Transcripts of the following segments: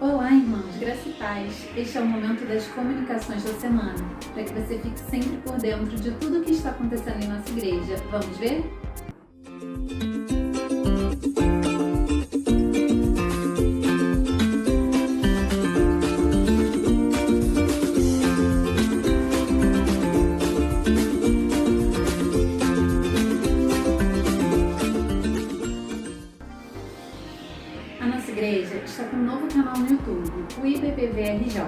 Olá, irmãos, graça e paz. Este é o momento das comunicações da semana, para que você fique sempre por dentro de tudo o que está acontecendo em nossa igreja. Vamos ver? A nossa igreja está com um novo canal no YouTube, o IBPVRJ.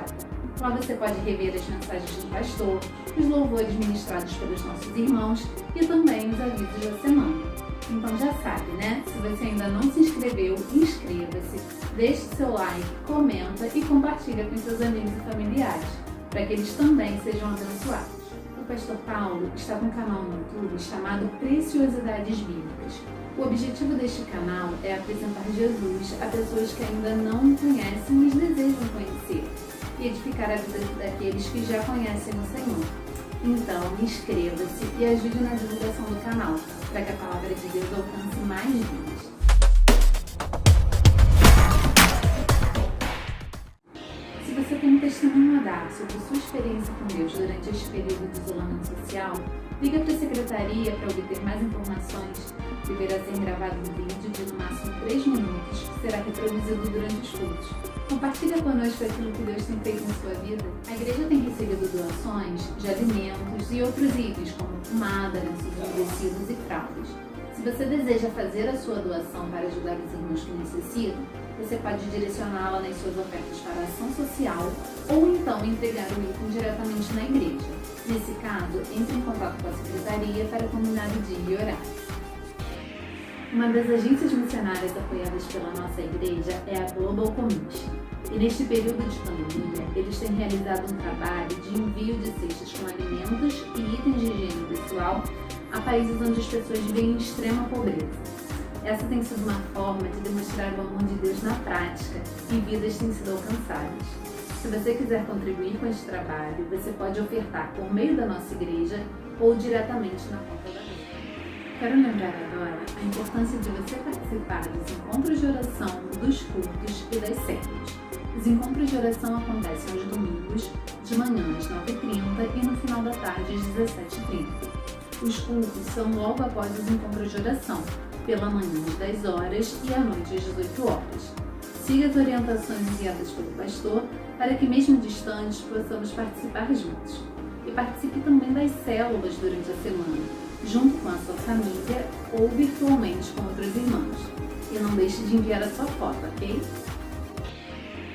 Lá você pode rever as mensagens do pastor, os louvores ministrados pelos nossos irmãos e também os avisos da semana. Então já sabe, né? Se você ainda não se inscreveu, inscreva-se, deixe seu like, comenta e compartilha com seus amigos e familiares, para que eles também sejam abençoados. O pastor Paulo está com um canal no YouTube chamado Preciosidades Bíblicas. O objetivo deste canal é apresentar Jesus a pessoas que ainda não o conhecem, mas desejam conhecer, e edificar a vida daqueles que já conhecem o Senhor. Então, inscreva-se e ajude na divulgação do canal, para que a palavra de Deus alcance mais vidas. Se você tem um testemunho a dar sobre sua experiência com Deus durante este período de isolamento social, liga para a secretaria para obter mais informações. Deverá ser gravado um vídeo de no máximo 3 minutos, que será reproduzido durante os cultos. Compartilhe conosco aquilo que Deus tem feito em sua vida. A igreja tem recebido doações de alimentos e outros itens, como pomada, lenços umedecidos e fraldas. Se você deseja fazer a sua doação para ajudar os irmãos que necessitam, você pode direcioná-la nas suas ofertas para a ação social ou então entregar o item diretamente na igreja. Nesse caso, entre em contato com a secretaria para combinar o dia e horário. Uma das agências missionárias apoiadas pela nossa igreja é a Global Commission. E neste período de pandemia, eles têm realizado um trabalho de envio de cestas com alimentos e itens de higiene pessoal a países onde as pessoas vivem em extrema pobreza. Essa tem sido uma forma de demonstrar o amor de Deus na prática e vidas têm sido alcançadas. Se você quiser contribuir com este trabalho, você pode ofertar por meio da nossa igreja ou diretamente na conta da igreja. Quero lembrar agora a importância de você participar dos encontros de oração, dos cultos e das células. Os encontros de oração acontecem aos domingos, de manhã às 9h30 e no final da tarde às 17h30. Os cultos são logo após os encontros de oração, pela manhã às 10 horas e à noite às 18 horas. Siga as orientações enviadas pelo pastor para que, mesmo distantes, possamos participar juntos. E participe também das células durante a semana, junto com a sua família ou virtualmente com outros irmãos. E não deixe de enviar a sua foto, ok?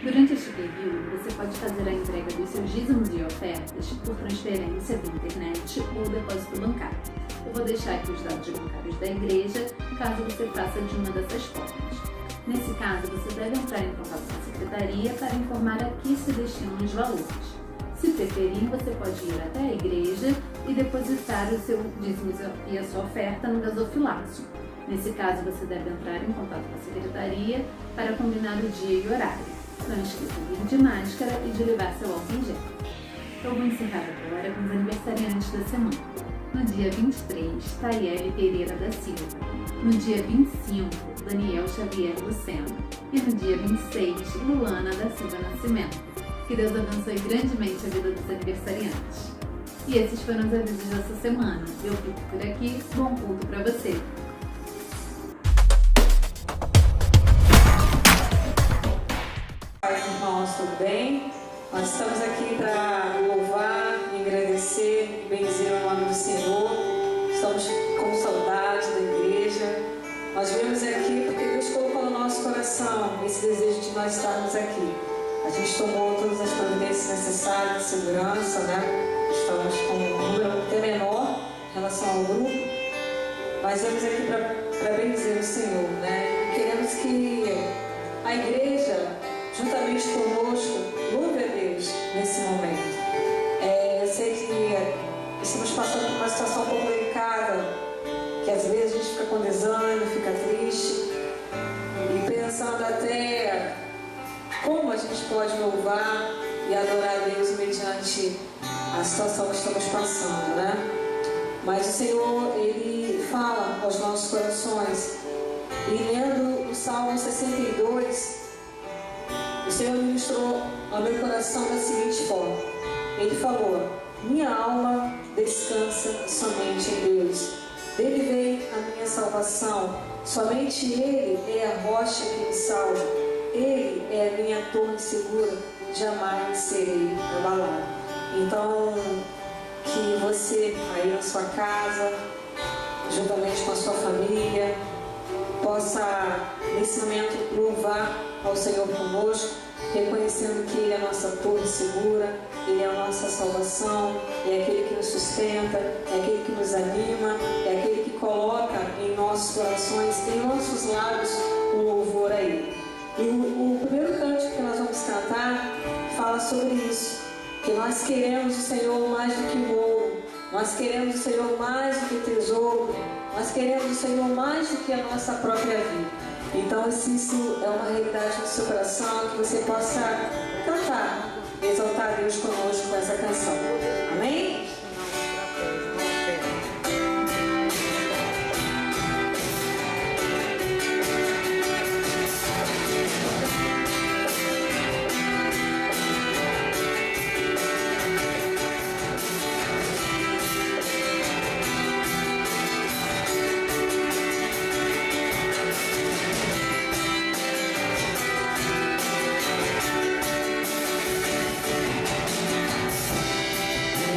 Durante este período, você pode fazer a entrega dos seus dízimos e ofertas por transferência via internet ou depósito bancário. Eu vou deixar aqui os dados bancários da igreja, caso você faça de uma dessas formas. Nesse caso, você deve entrar em contato com a secretaria para informar a que se destinam os valores. Se preferir, você pode ir até a igreja e depositar o seu dízimo e a sua oferta no gasofilaço. Nesse caso, você deve entrar em contato com a secretaria para combinar o dia e horário. Não esqueça de ir de máscara e de levar seu álcool em gel. Eu vou encerrar agora com os aniversariantes da semana. No dia 23, Tayele Pereira da Silva. No dia 25, Daniel Xavier Lucena. E no dia 26, Luana da Silva Nascimento. Que Deus abençoe grandemente a vida dos aniversariantes. E esses foram os avisos dessa semana. Eu fico por aqui. Bom culto para você! Irmãos, tudo bem? Nós estamos aqui para louvar e agradecer e bendizer o nome do Senhor. Estamos com saudade da igreja. Nós viemos aqui porque Deus colocou no nosso coração esse desejo de nós estarmos aqui. A gente tomou todas as providências necessárias de segurança, né? Estamos com um número até menor em relação ao grupo. Nós viemos aqui para bendizer o Senhor, né? E queremos que a igreja, juntamente conosco, louve a Deus nesse momento. Eu sei que estamos passando por uma situação um pouco delicada, que às vezes a gente fica com desânimo, fica triste, e pensando até como a gente pode louvar e adorar a Deus mediante a situação que estamos passando, né? Mas o Senhor, Ele fala aos nossos corações, e lendo o Salmo 62, o Senhor ministrou ao meu coração da seguinte forma. Ele falou: minha alma descansa somente em Deus. Dele vem a minha salvação. Somente Ele é a rocha que me salva. Ele é a minha torre segura. Jamais serei abalado. Então, que você aí na sua casa, juntamente com a sua família, possa nesse momento louvar ao Senhor conosco, reconhecendo que Ele é a nossa torre segura, Ele é a nossa salvação, é aquele que nos sustenta, é aquele que nos anima, é aquele que coloca em nossos corações, em nossos lábios, o louvor a Ele. E o primeiro cântico que nós vamos cantar fala sobre isso, que nós queremos o Senhor mais do que o ouro, nós queremos o Senhor mais do que o tesouro, nós queremos o Senhor mais do que a nossa própria vida. Então, se isso é uma realidade no seu coração, que você possa cantar, exaltar a Deus conosco com essa canção. Amém?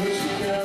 Música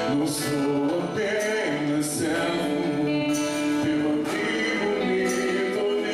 Não sou apenas servo, teu amigo me tornei.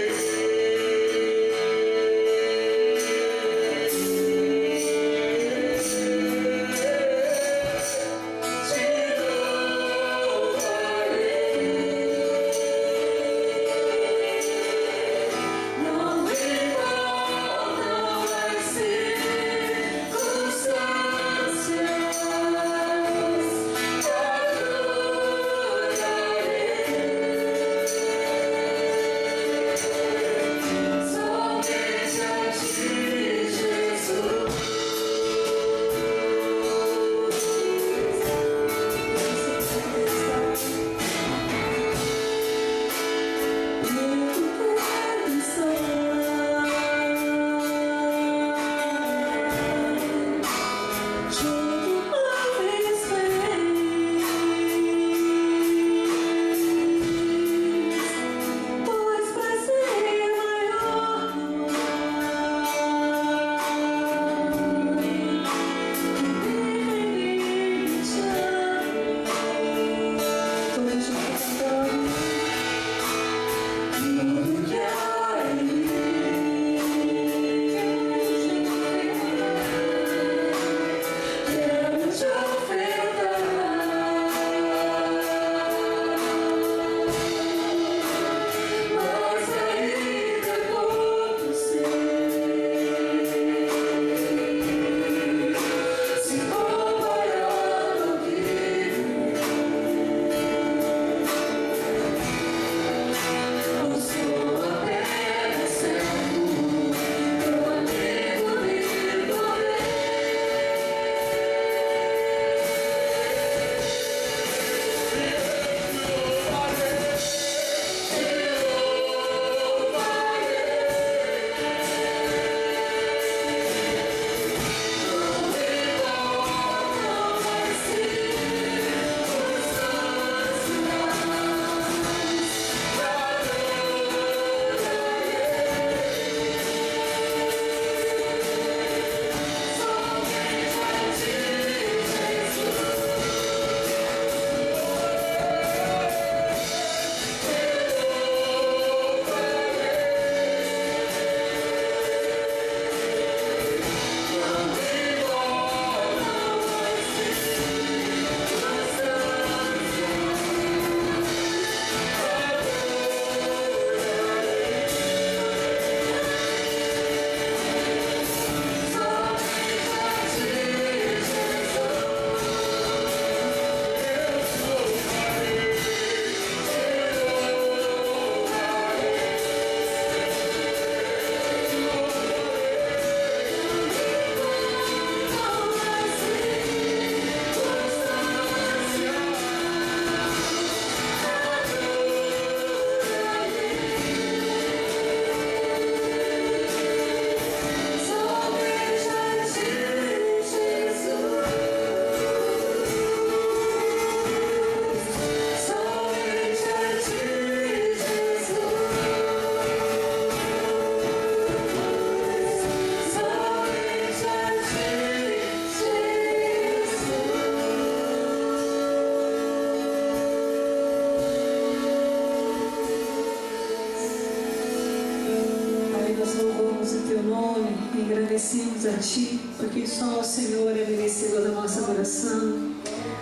Agradecemos a Ti, porque só o Senhor é merecedor da nossa adoração,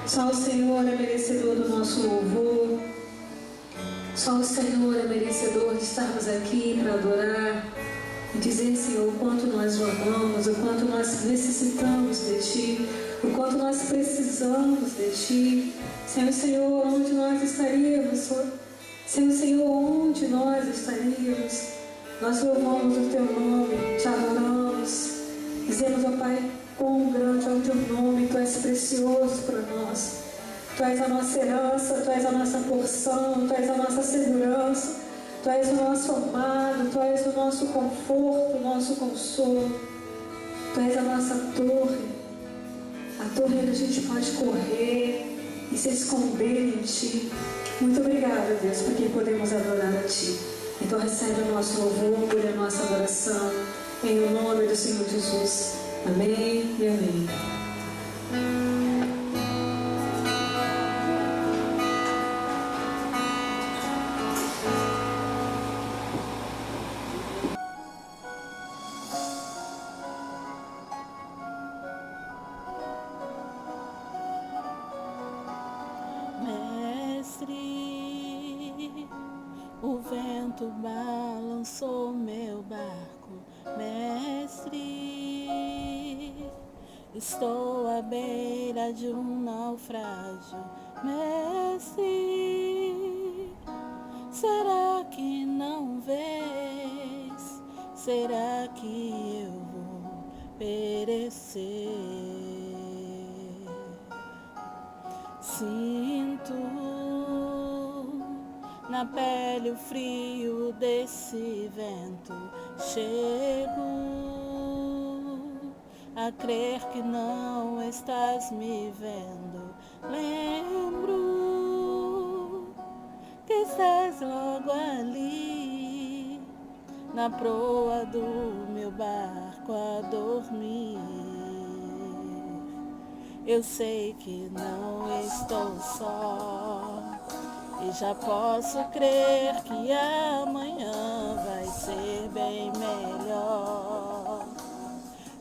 só o Senhor é merecedor do nosso louvor, só o Senhor é merecedor de estarmos aqui para adorar e dizer, Senhor, o quanto nós o amamos, o quanto nós necessitamos de Ti, o quanto nós precisamos de Ti. Senhor, onde nós estaríamos? Senhor, onde nós estaríamos? Nós louvamos o Teu nome, Te adoramos, dizemos, ó Pai, quão grande é o Teu nome, Tu és precioso para nós. Tu és a nossa herança, Tu és a nossa porção, Tu és a nossa segurança, Tu és o nosso amado, Tu és o nosso conforto, o nosso consolo. Tu és a nossa torre, a torre onde a gente pode correr e se esconder em Ti. Muito obrigada, Deus, porque podemos adorar a Ti. Então recebe o nosso louvor e a nossa adoração, em o nome do Senhor Jesus. Amém e amém. vento balançou meu barco, mestre. Estou à beira de um naufrágio, mestre. Será que não vês? Será que eu vou perecer? Sinto na pele o frio desse vento. Chego a crer que não estás me vendo. Lembro que estás logo ali, na proa do meu barco a dormir. Eu sei que não estou só e já posso crer que amanhã vai ser bem melhor.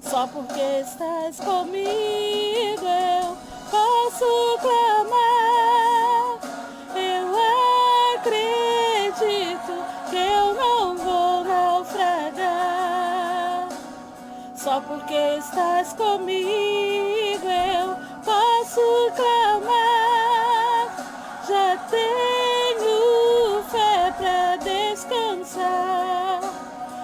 Só porque estás comigo eu posso clamar. Eu acredito que eu não vou naufragar. Só porque estás comigo eu posso clamar. Já tenho fé pra descansar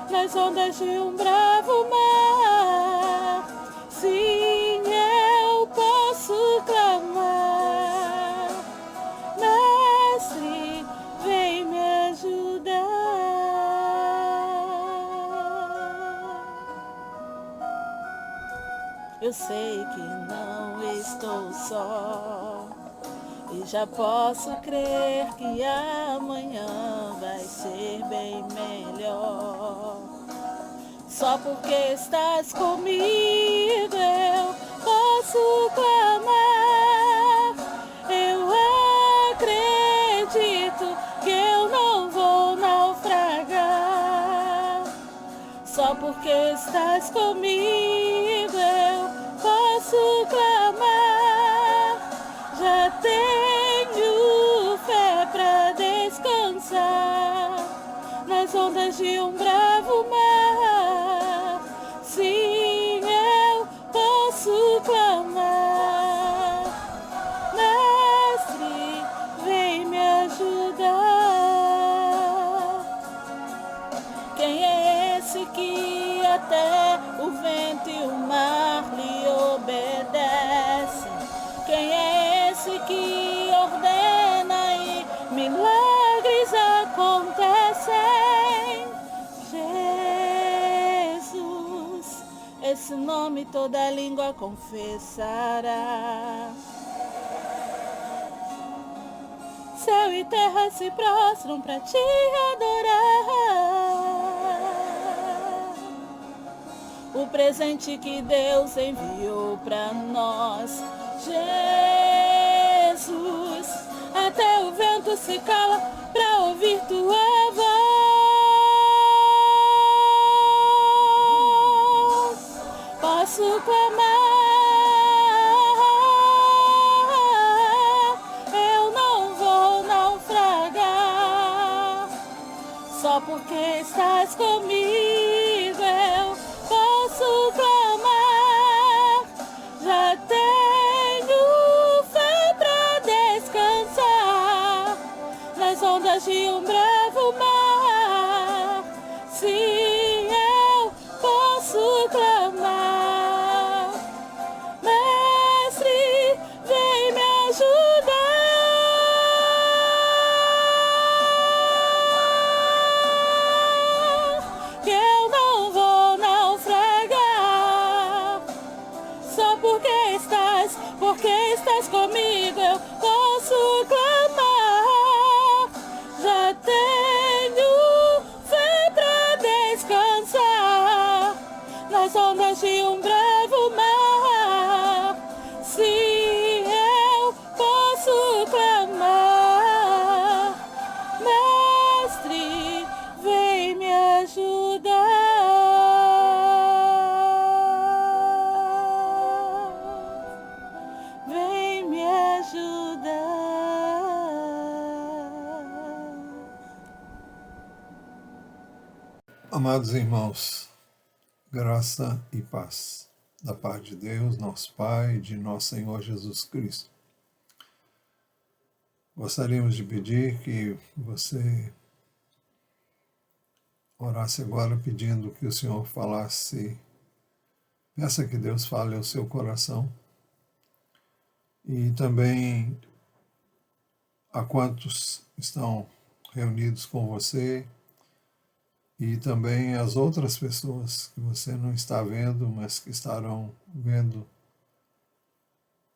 nas ondas de um bravo mar. Sim, eu posso clamar. Mestre, vem me ajudar. Eu sei que não estou só e já posso crer que amanhã vai ser bem melhor. Só porque estás comigo eu posso clamar. Eu acredito que eu não vou naufragar. Só porque estás comigo eu posso clamar. Já tenho fé pra descansar nas ondas de um bravo mar. Sim, eu posso clamar. Mestre, vem me ajudar. Quem é esse que até o vento e o mar lhe obedecem? Quem é esse que ordena e milagres acontecem? Jesus, esse nome toda língua confessará. Céu e terra se prostram pra te adorar. O presente que Deus enviou pra nós. Jesus, até o vento se cala pra ouvir tua voz. Posso clamar, eu não vou naufragar. Só porque estás comigo eu posso clamar. Já tenho fé pra descansar nas ondas de um bravo mar. Sim, eu posso clamar. Mestre, vem me ajudar. Que eu não vou naufragar. Só porque estás comigo eu posso clamar. Já tenho fé pra descansar nas ondas de um bravo mar. Sim, eu posso clamar. Mestre, vem me ajudar. Vem me ajudar. Amados irmãos, graça e paz da parte de Deus, nosso Pai, e de nosso Senhor Jesus Cristo. Gostaríamos de pedir que você orasse agora pedindo que o Senhor falasse, peça que Deus fale ao seu coração e também a quantos estão reunidos com você e também as outras pessoas que você não está vendo, mas que estarão vendo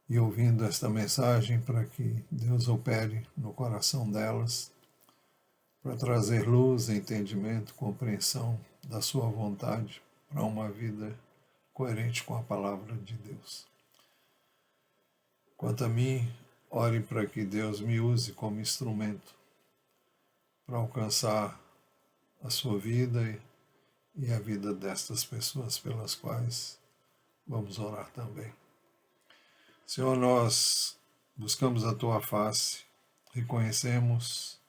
e ouvindo esta mensagem para que Deus opere no coração delas, para trazer luz, entendimento, compreensão da sua vontade para uma vida coerente com a palavra de Deus. Quanto a mim, ore para que Deus me use como instrumento para alcançar a sua vida e a vida destas pessoas pelas quais vamos orar também. Senhor, nós buscamos a Tua face, reconhecemos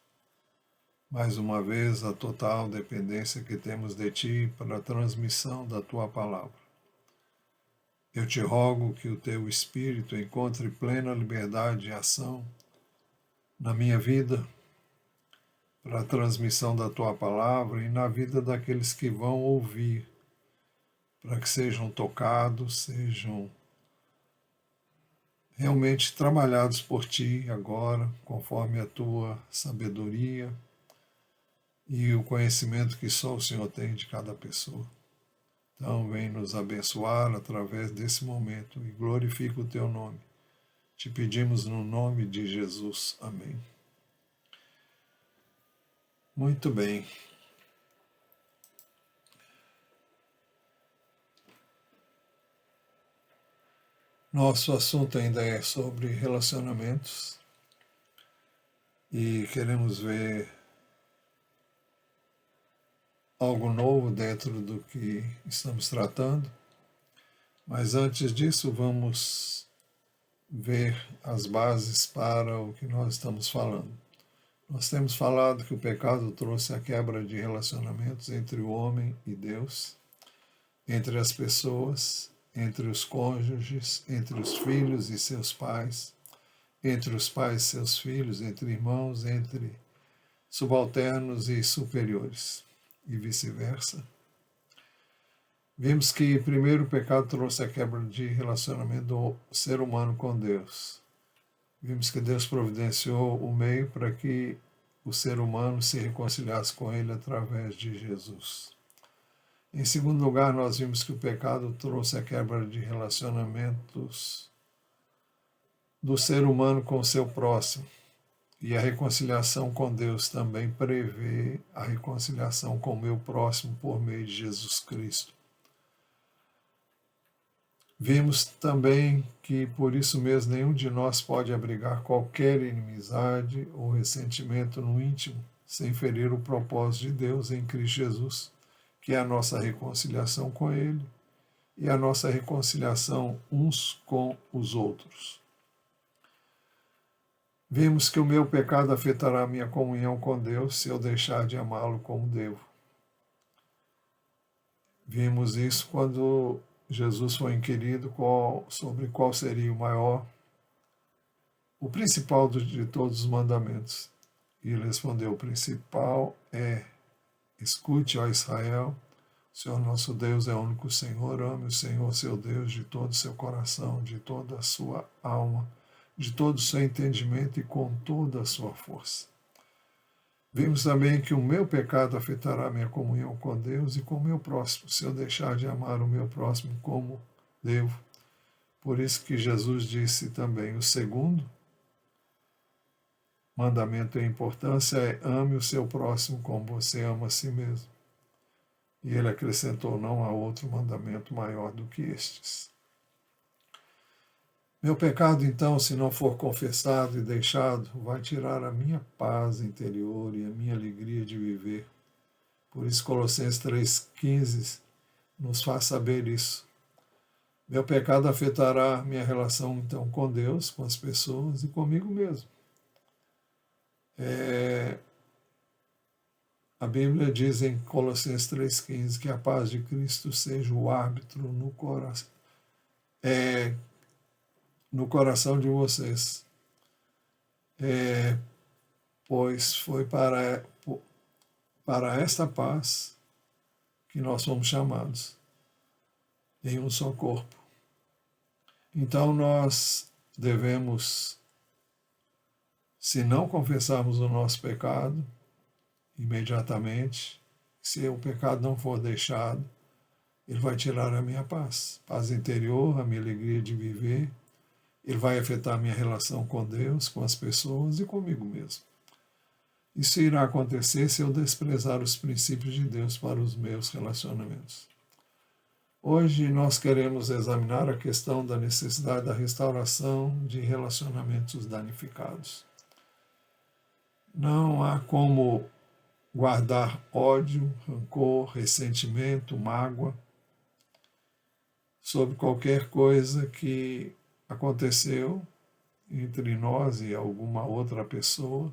mais uma vez a total dependência que temos de Ti para a transmissão da Tua palavra. Eu te rogo que o Teu Espírito encontre plena liberdade e ação na minha vida, para a transmissão da Tua palavra e na vida daqueles que vão ouvir, para que sejam tocados, sejam realmente trabalhados por Ti agora, conforme a Tua sabedoria e o conhecimento que só o Senhor tem de cada pessoa. Então, vem nos abençoar através desse momento e glorifica o Teu nome. Te pedimos no nome de Jesus. Amém. Muito bem. Nosso assunto ainda é sobre relacionamentos e queremos ver algo novo dentro do que estamos tratando, mas antes disso vamos ver as bases para o que nós estamos falando. Nós temos falado que o pecado trouxe a quebra de relacionamentos entre o homem e Deus, entre as pessoas, entre os cônjuges, entre os filhos e seus pais, entre os pais e seus filhos, entre irmãos, entre subalternos e superiores, e vice-versa. Vimos que primeiro o pecado trouxe a quebra de relacionamento do ser humano com Deus. Vimos que Deus providenciou o meio para que o ser humano se reconciliasse com Ele através de Jesus. Em segundo lugar, nós vimos que o pecado trouxe a quebra de relacionamentos do ser humano com o seu próximo. E a reconciliação com Deus também prevê a reconciliação com o meu próximo por meio de Jesus Cristo. Vimos também que, por isso mesmo, nenhum de nós pode abrigar qualquer inimizade ou ressentimento no íntimo, sem ferir o propósito de Deus em Cristo Jesus, que é a nossa reconciliação com Ele e a nossa reconciliação uns com os outros. Vimos que o meu pecado afetará a minha comunhão com Deus se eu deixar de amá-lo como devo. Vimos isso quando Jesus foi inquirido sobre qual seria o principal de todos os mandamentos. E ele respondeu: o principal é: escute, ó Israel, o Senhor nosso Deus é o único Senhor, ame o Senhor seu Deus de todo o seu coração, de toda a sua alma, de todo o seu entendimento e com toda a sua força. Vimos também que o meu pecado afetará a minha comunhão com Deus e com o meu próximo, se eu deixar de amar o meu próximo como devo. Por isso que Jesus disse também: o segundo mandamento em importância é: ame o seu próximo como você ama a si mesmo. E ele acrescentou: não há outro mandamento maior do que estes. Meu pecado, então, se não for confessado e deixado, vai tirar a minha paz interior e a minha alegria de viver. Por isso, Colossenses 3,15 nos faz saber isso. Meu pecado afetará minha relação, então, com Deus, com as pessoas e comigo mesmo. A Bíblia diz em Colossenses 3,15 que a paz de Cristo seja o árbitro no coração de vocês, pois foi para esta paz que nós fomos chamados, em um só corpo. Então nós devemos, se não confessarmos o nosso pecado imediatamente, se o pecado não for deixado, ele vai tirar a minha paz interior, a minha alegria de viver, ele vai afetar a minha relação com Deus, com as pessoas e comigo mesmo. Isso irá acontecer se eu desprezar os princípios de Deus para os meus relacionamentos. Hoje nós queremos examinar a questão da necessidade da restauração de relacionamentos danificados. Não há como guardar ódio, rancor, ressentimento, mágoa sobre qualquer coisa que aconteceu entre nós e alguma outra pessoa,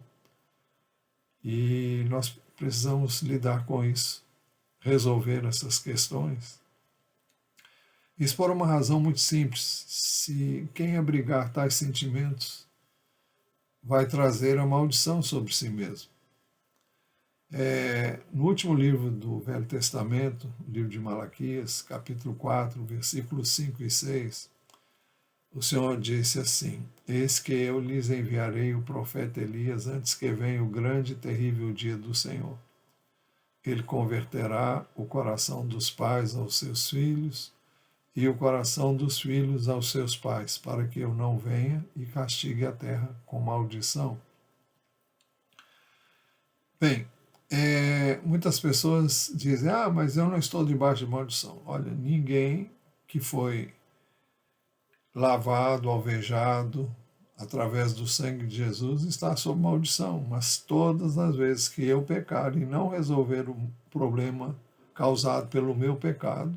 e nós precisamos lidar com isso, resolver essas questões. Isso por uma razão muito simples: se quem abrigar tais sentimentos vai trazer a maldição sobre si mesmo. No último livro do Velho Testamento, livro de Malaquias, capítulo 4, versículos 5 e 6, o Senhor disse assim: Eis que eu lhes enviarei o profeta Elias antes que venha o grande e terrível dia do Senhor. Ele converterá o coração dos pais aos seus filhos e o coração dos filhos aos seus pais, para que eu não venha e castigue a terra com maldição. Bem, muitas pessoas dizem: mas eu não estou debaixo de maldição. Olha, ninguém que foi lavado, alvejado através do sangue de Jesus está sob maldição, mas todas as vezes que eu pecar e não resolver o problema causado pelo meu pecado,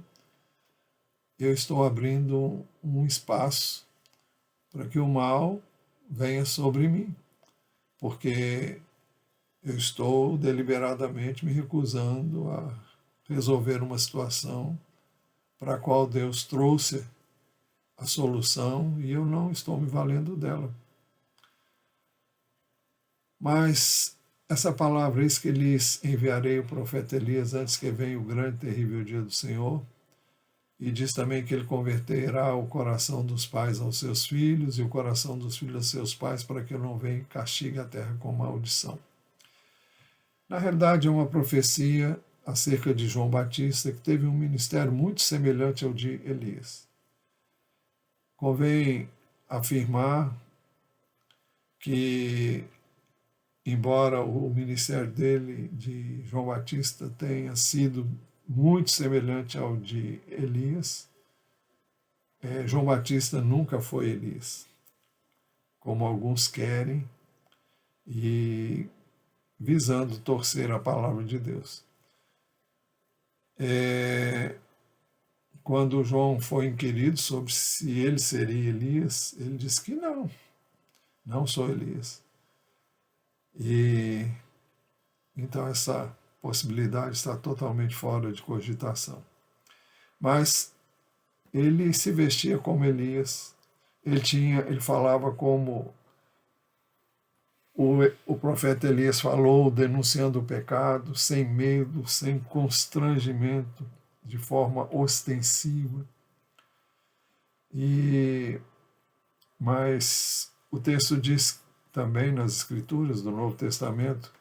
eu estou abrindo um espaço para que o mal venha sobre mim, porque eu estou deliberadamente me recusando a resolver uma situação para a qual Deus trouxe a solução e eu não estou me valendo dela. Mas essa palavra, eis que lhes enviarei o profeta Elias antes que venha o grande e terrível dia do Senhor, e diz também que ele converterá o coração dos pais aos seus filhos e o coração dos filhos aos seus pais, para que eu não venha e castigue a terra com maldição. Na realidade, é uma profecia acerca de João Batista, que teve um ministério muito semelhante ao de Elias. Convém afirmar que, embora o ministério dele, de João Batista, tenha sido muito semelhante ao de Elias, João Batista nunca foi Elias, como alguns querem, e visando torcer a palavra de Deus. Quando João foi inquirido sobre se ele seria Elias, ele disse que não sou Elias. E então essa possibilidade está totalmente fora de cogitação. Mas ele se vestia como Elias, ele falava como o profeta Elias falou, denunciando o pecado, sem medo, sem constrangimento, de forma ostensiva. Mas o texto diz também nas Escrituras do Novo Testamento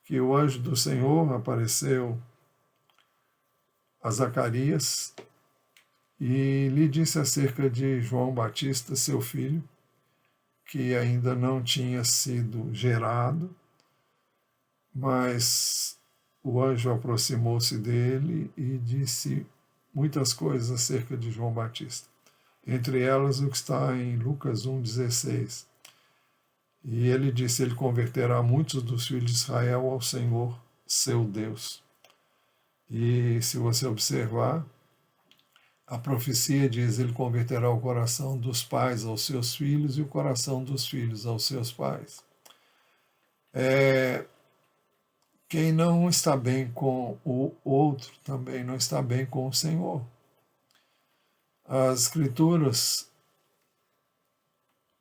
que o anjo do Senhor apareceu a Zacarias e lhe disse acerca de João Batista, seu filho, que ainda não tinha sido gerado, mas o anjo aproximou-se dele e disse muitas coisas acerca de João Batista, entre elas o que está em Lucas 1,16. E ele disse: ele converterá muitos dos filhos de Israel ao Senhor, seu Deus. E se você observar, a profecia diz: ele converterá o coração dos pais aos seus filhos e o coração dos filhos aos seus pais. Quem não está bem com o outro também não está bem com o Senhor. As Escrituras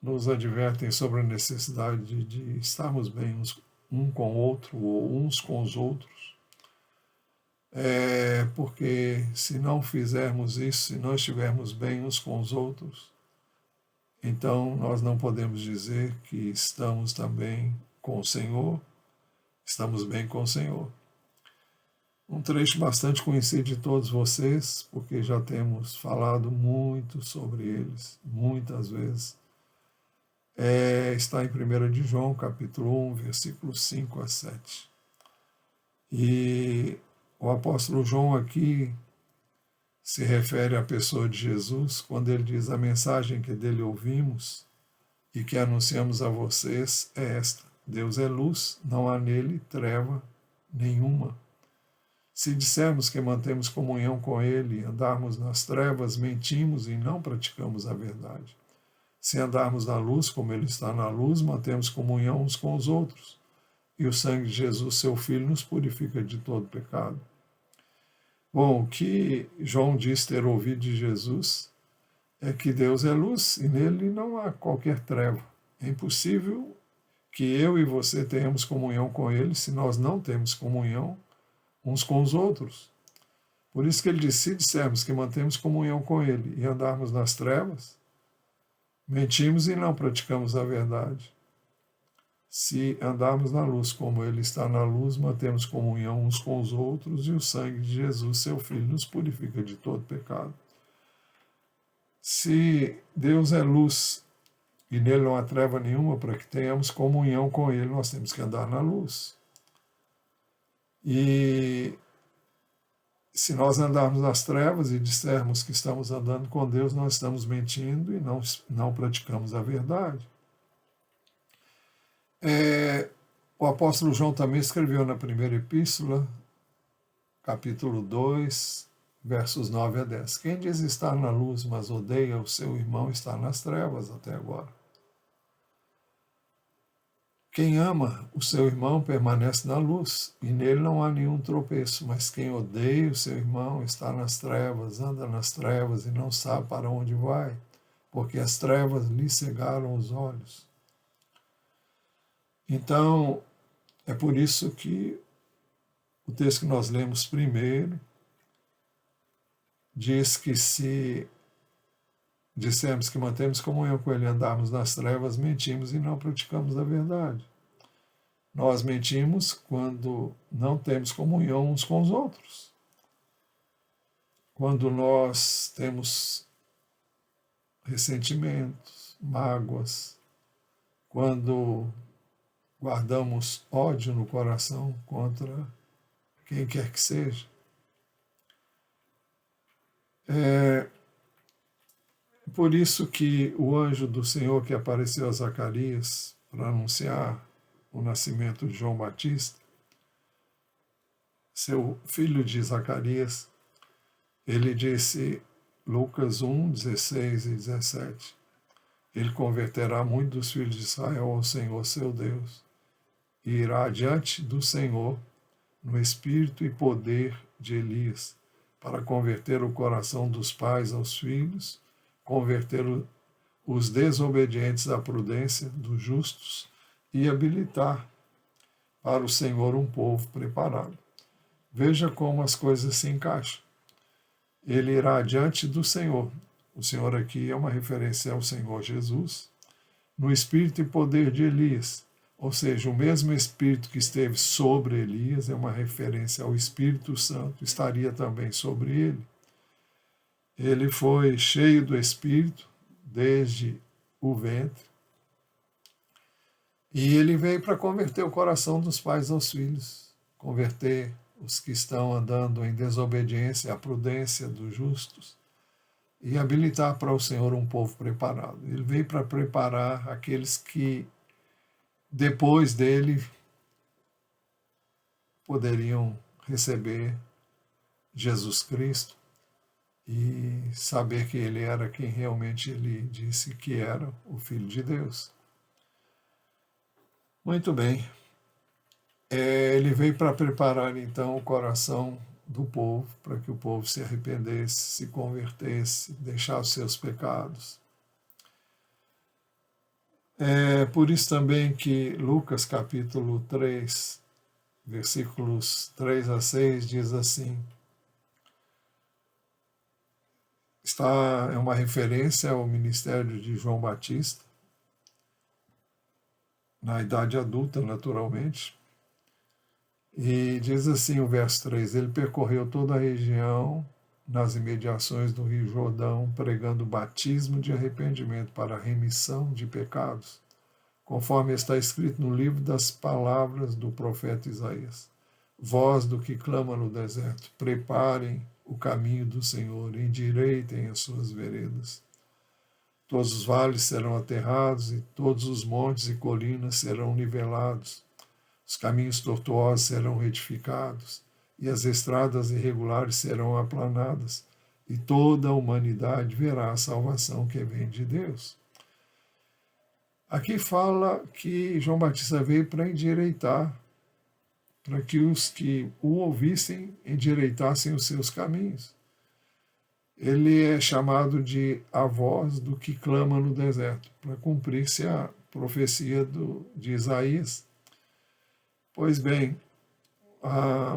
nos advertem sobre a necessidade de estarmos bem um com o outro ou uns com os outros. Porque se não fizermos isso, se não estivermos bem uns com os outros, então nós não podemos dizer que estamos também com o Senhor, estamos bem com o Senhor. Um trecho bastante conhecido de todos vocês, porque já temos falado muito sobre eles, muitas vezes. Está em 1 de João, capítulo 1, versículos 5 a 7. E o apóstolo João aqui se refere à pessoa de Jesus quando ele diz: a mensagem que dele ouvimos e que anunciamos a vocês é esta: Deus é luz, não há nele treva nenhuma. Se dissermos que mantemos comunhão com ele e andarmos nas trevas, mentimos e não praticamos a verdade. Se andarmos na luz, como ele está na luz, mantemos comunhão uns com os outros. E o sangue de Jesus, seu Filho, nos purifica de todo pecado. Bom, o que João diz ter ouvido de Jesus é que Deus é luz e nele não há qualquer treva. É impossível que eu e você tenhamos comunhão com ele se nós não temos comunhão uns com os outros. Por isso que ele diz: se dissermos que mantemos comunhão com ele e andarmos nas trevas, mentimos e não praticamos a verdade. Se andarmos na luz como ele está na luz, mantemos comunhão uns com os outros e o sangue de Jesus, seu Filho, nos purifica de todo pecado. Se Deus é luz e nele não há treva nenhuma, para que tenhamos comunhão com ele, nós temos que andar na luz. E se nós andarmos nas trevas e dissermos que estamos andando com Deus, nós estamos mentindo e não praticamos a verdade. O apóstolo João também escreveu na primeira epístola, capítulo 2, versos 9 a 10. Quem diz estar na luz, mas odeia o seu irmão, está nas trevas até agora. Quem ama o seu irmão permanece na luz, e nele não há nenhum tropeço, mas quem odeia o seu irmão está nas trevas, anda nas trevas e não sabe para onde vai, porque as trevas lhe cegaram os olhos. Então, é por isso que o texto que nós lemos primeiro diz que se dissermos que mantemos comunhão com ele e andarmos nas trevas, mentimos e não praticamos a verdade. Nós mentimos quando não temos comunhão uns com os outros. Quando nós temos ressentimentos, mágoas, quando guardamos ódio no coração contra quem quer que seja. Por isso que o anjo do Senhor que apareceu a Zacarias para anunciar o nascimento de João Batista, seu filho de Zacarias, ele disse, Lucas 1, 16 e 17, ele converterá muitos dos filhos de Israel ao Senhor seu Deus, e irá diante do Senhor no espírito e poder de Elias, para converter o coração dos pais aos filhos, converter os desobedientes à prudência dos justos e habilitar para o Senhor um povo preparado. Veja como as coisas se encaixam. Ele irá diante do Senhor. O Senhor aqui é uma referência ao Senhor Jesus, no espírito e poder de Elias. Ou seja, o mesmo Espírito que esteve sobre Elias, é uma referência ao Espírito Santo, estaria também sobre ele. Ele foi cheio do Espírito desde o ventre. E ele veio para converter o coração dos pais aos filhos, converter os que estão andando em desobediência à prudência dos justos e habilitar para o Senhor um povo preparado. Ele veio para preparar aqueles que depois dele poderiam receber Jesus Cristo e saber que ele era quem realmente ele disse que era, o Filho de Deus. Muito bem. Ele veio para preparar então o coração do povo, para que o povo se arrependesse, se convertesse, deixasse seus pecados. É por isso também que Lucas capítulo 3, versículos 3 a 6 diz assim, é uma referência ao ministério de João Batista, na idade adulta, naturalmente, e diz assim o verso 3, ele percorreu toda a região, nas imediações do Rio Jordão, pregando o batismo de arrependimento para a remissão de pecados, conforme está escrito no livro das palavras do profeta Isaías. Voz do que clama no deserto, preparem o caminho do Senhor, endireitem as suas veredas. Todos os vales serão aterrados e todos os montes e colinas serão nivelados. Os caminhos tortuosos serão retificados e as estradas irregulares serão aplanadas, e toda a humanidade verá a salvação que vem de Deus. Aqui fala que João Batista veio para endireitar, para que os que o ouvissem endireitassem os seus caminhos. Ele é chamado de a voz do que clama no deserto, para cumprir-se a profecia de Isaías. Pois bem,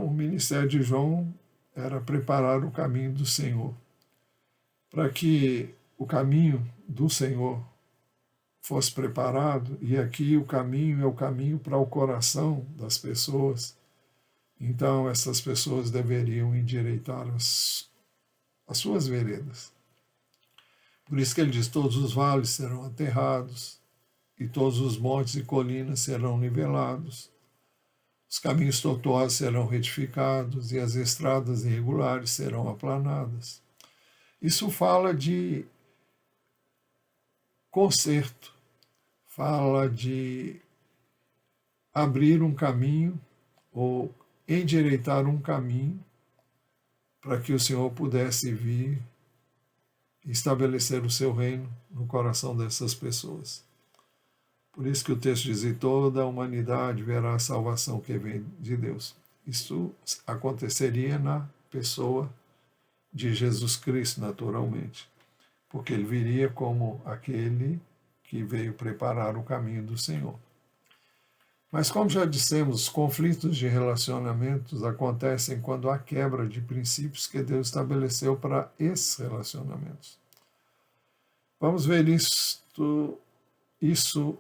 o ministério de João era preparar o caminho do Senhor. Para que o caminho do Senhor fosse preparado, e aqui o caminho é o caminho para o coração das pessoas, então essas pessoas deveriam endireitar as suas veredas. Por isso que ele diz, todos os vales serão aterrados, e todos os montes e colinas serão nivelados. Os caminhos tortuosos serão retificados e as estradas irregulares serão aplanadas. Isso fala de conserto, fala de abrir um caminho ou endireitar um caminho para que o Senhor pudesse vir e estabelecer o seu reino no coração dessas pessoas. Por isso que o texto diz, e toda a humanidade verá a salvação que vem de Deus. Isso aconteceria na pessoa de Jesus Cristo, naturalmente, porque ele viria como aquele que veio preparar o caminho do Senhor. Mas como já dissemos, os conflitos de relacionamentos acontecem quando há quebra de princípios que Deus estabeleceu para esses relacionamentos. Vamos ver isso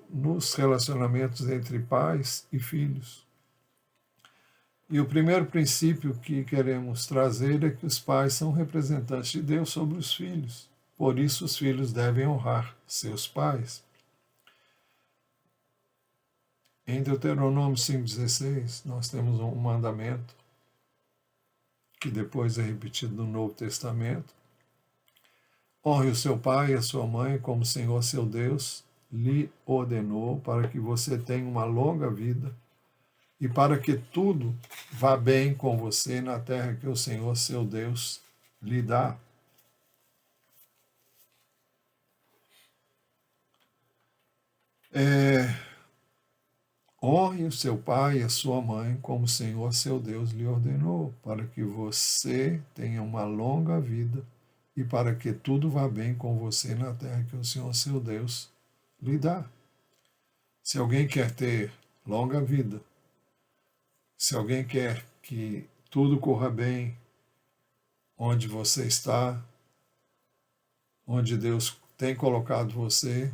nos relacionamentos entre pais e filhos. E o primeiro princípio que queremos trazer é que os pais são representantes de Deus sobre os filhos. Por isso os filhos devem honrar seus pais. Em Deuteronômio 5,16, nós temos um mandamento que depois é repetido no Novo Testamento. Honre o seu pai e a sua mãe como o Senhor seu Deus lhe ordenou, para que você tenha uma longa vida e para que tudo vá bem com você na terra que o Senhor seu Deus lhe dá. Honre o seu pai e a sua mãe como o Senhor seu Deus lhe ordenou, para que você tenha uma longa vida e para que tudo vá bem com você na terra que o Senhor seu Deus lhe dá. Se alguém quer ter longa vida, se alguém quer que tudo corra bem onde você está, onde Deus tem colocado você,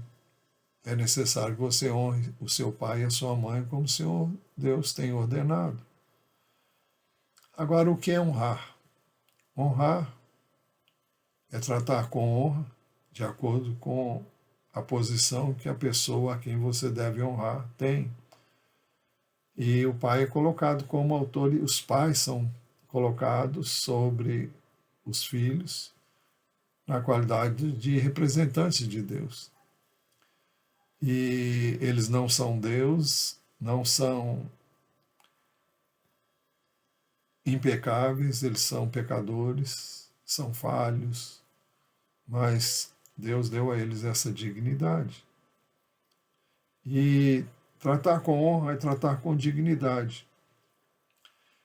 é necessário que você honre o seu pai e a sua mãe como o Senhor Deus tem ordenado. Agora, o que é honrar? Honrar é tratar com honra, de acordo com a posição que a pessoa a quem você deve honrar tem. E o pai é colocado como autor, e os pais são colocados sobre os filhos na qualidade de representantes de Deus. E eles não são Deus, não são impecáveis, eles são pecadores, são falhos, mas Deus deu a eles essa dignidade. E tratar com honra é tratar com dignidade.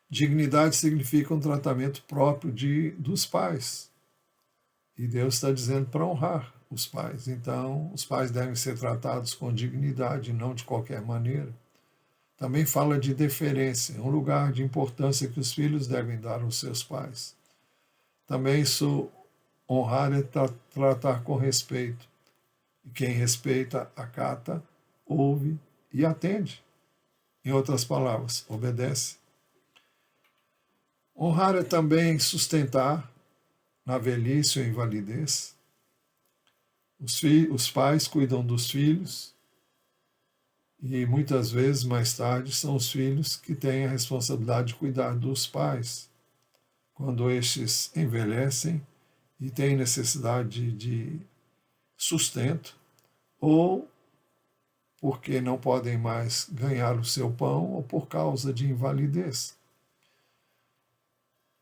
Dignidade significa um tratamento próprio dos pais. E Deus está dizendo para honrar os pais. Então, os pais devem ser tratados com dignidade, não de qualquer maneira. Também fala de deferência, um lugar de importância que os filhos devem dar aos seus pais. Também isso, honrar é tratar com respeito. E quem respeita, acata, ouve e atende. Em outras palavras, obedece. Honrar é também sustentar na velhice ou invalidez. Os pais cuidam dos filhos e muitas vezes, mais tarde, são os filhos que têm a responsabilidade de cuidar dos pais, quando estes envelhecem e têm necessidade de sustento ou porque não podem mais ganhar o seu pão ou por causa de invalidez.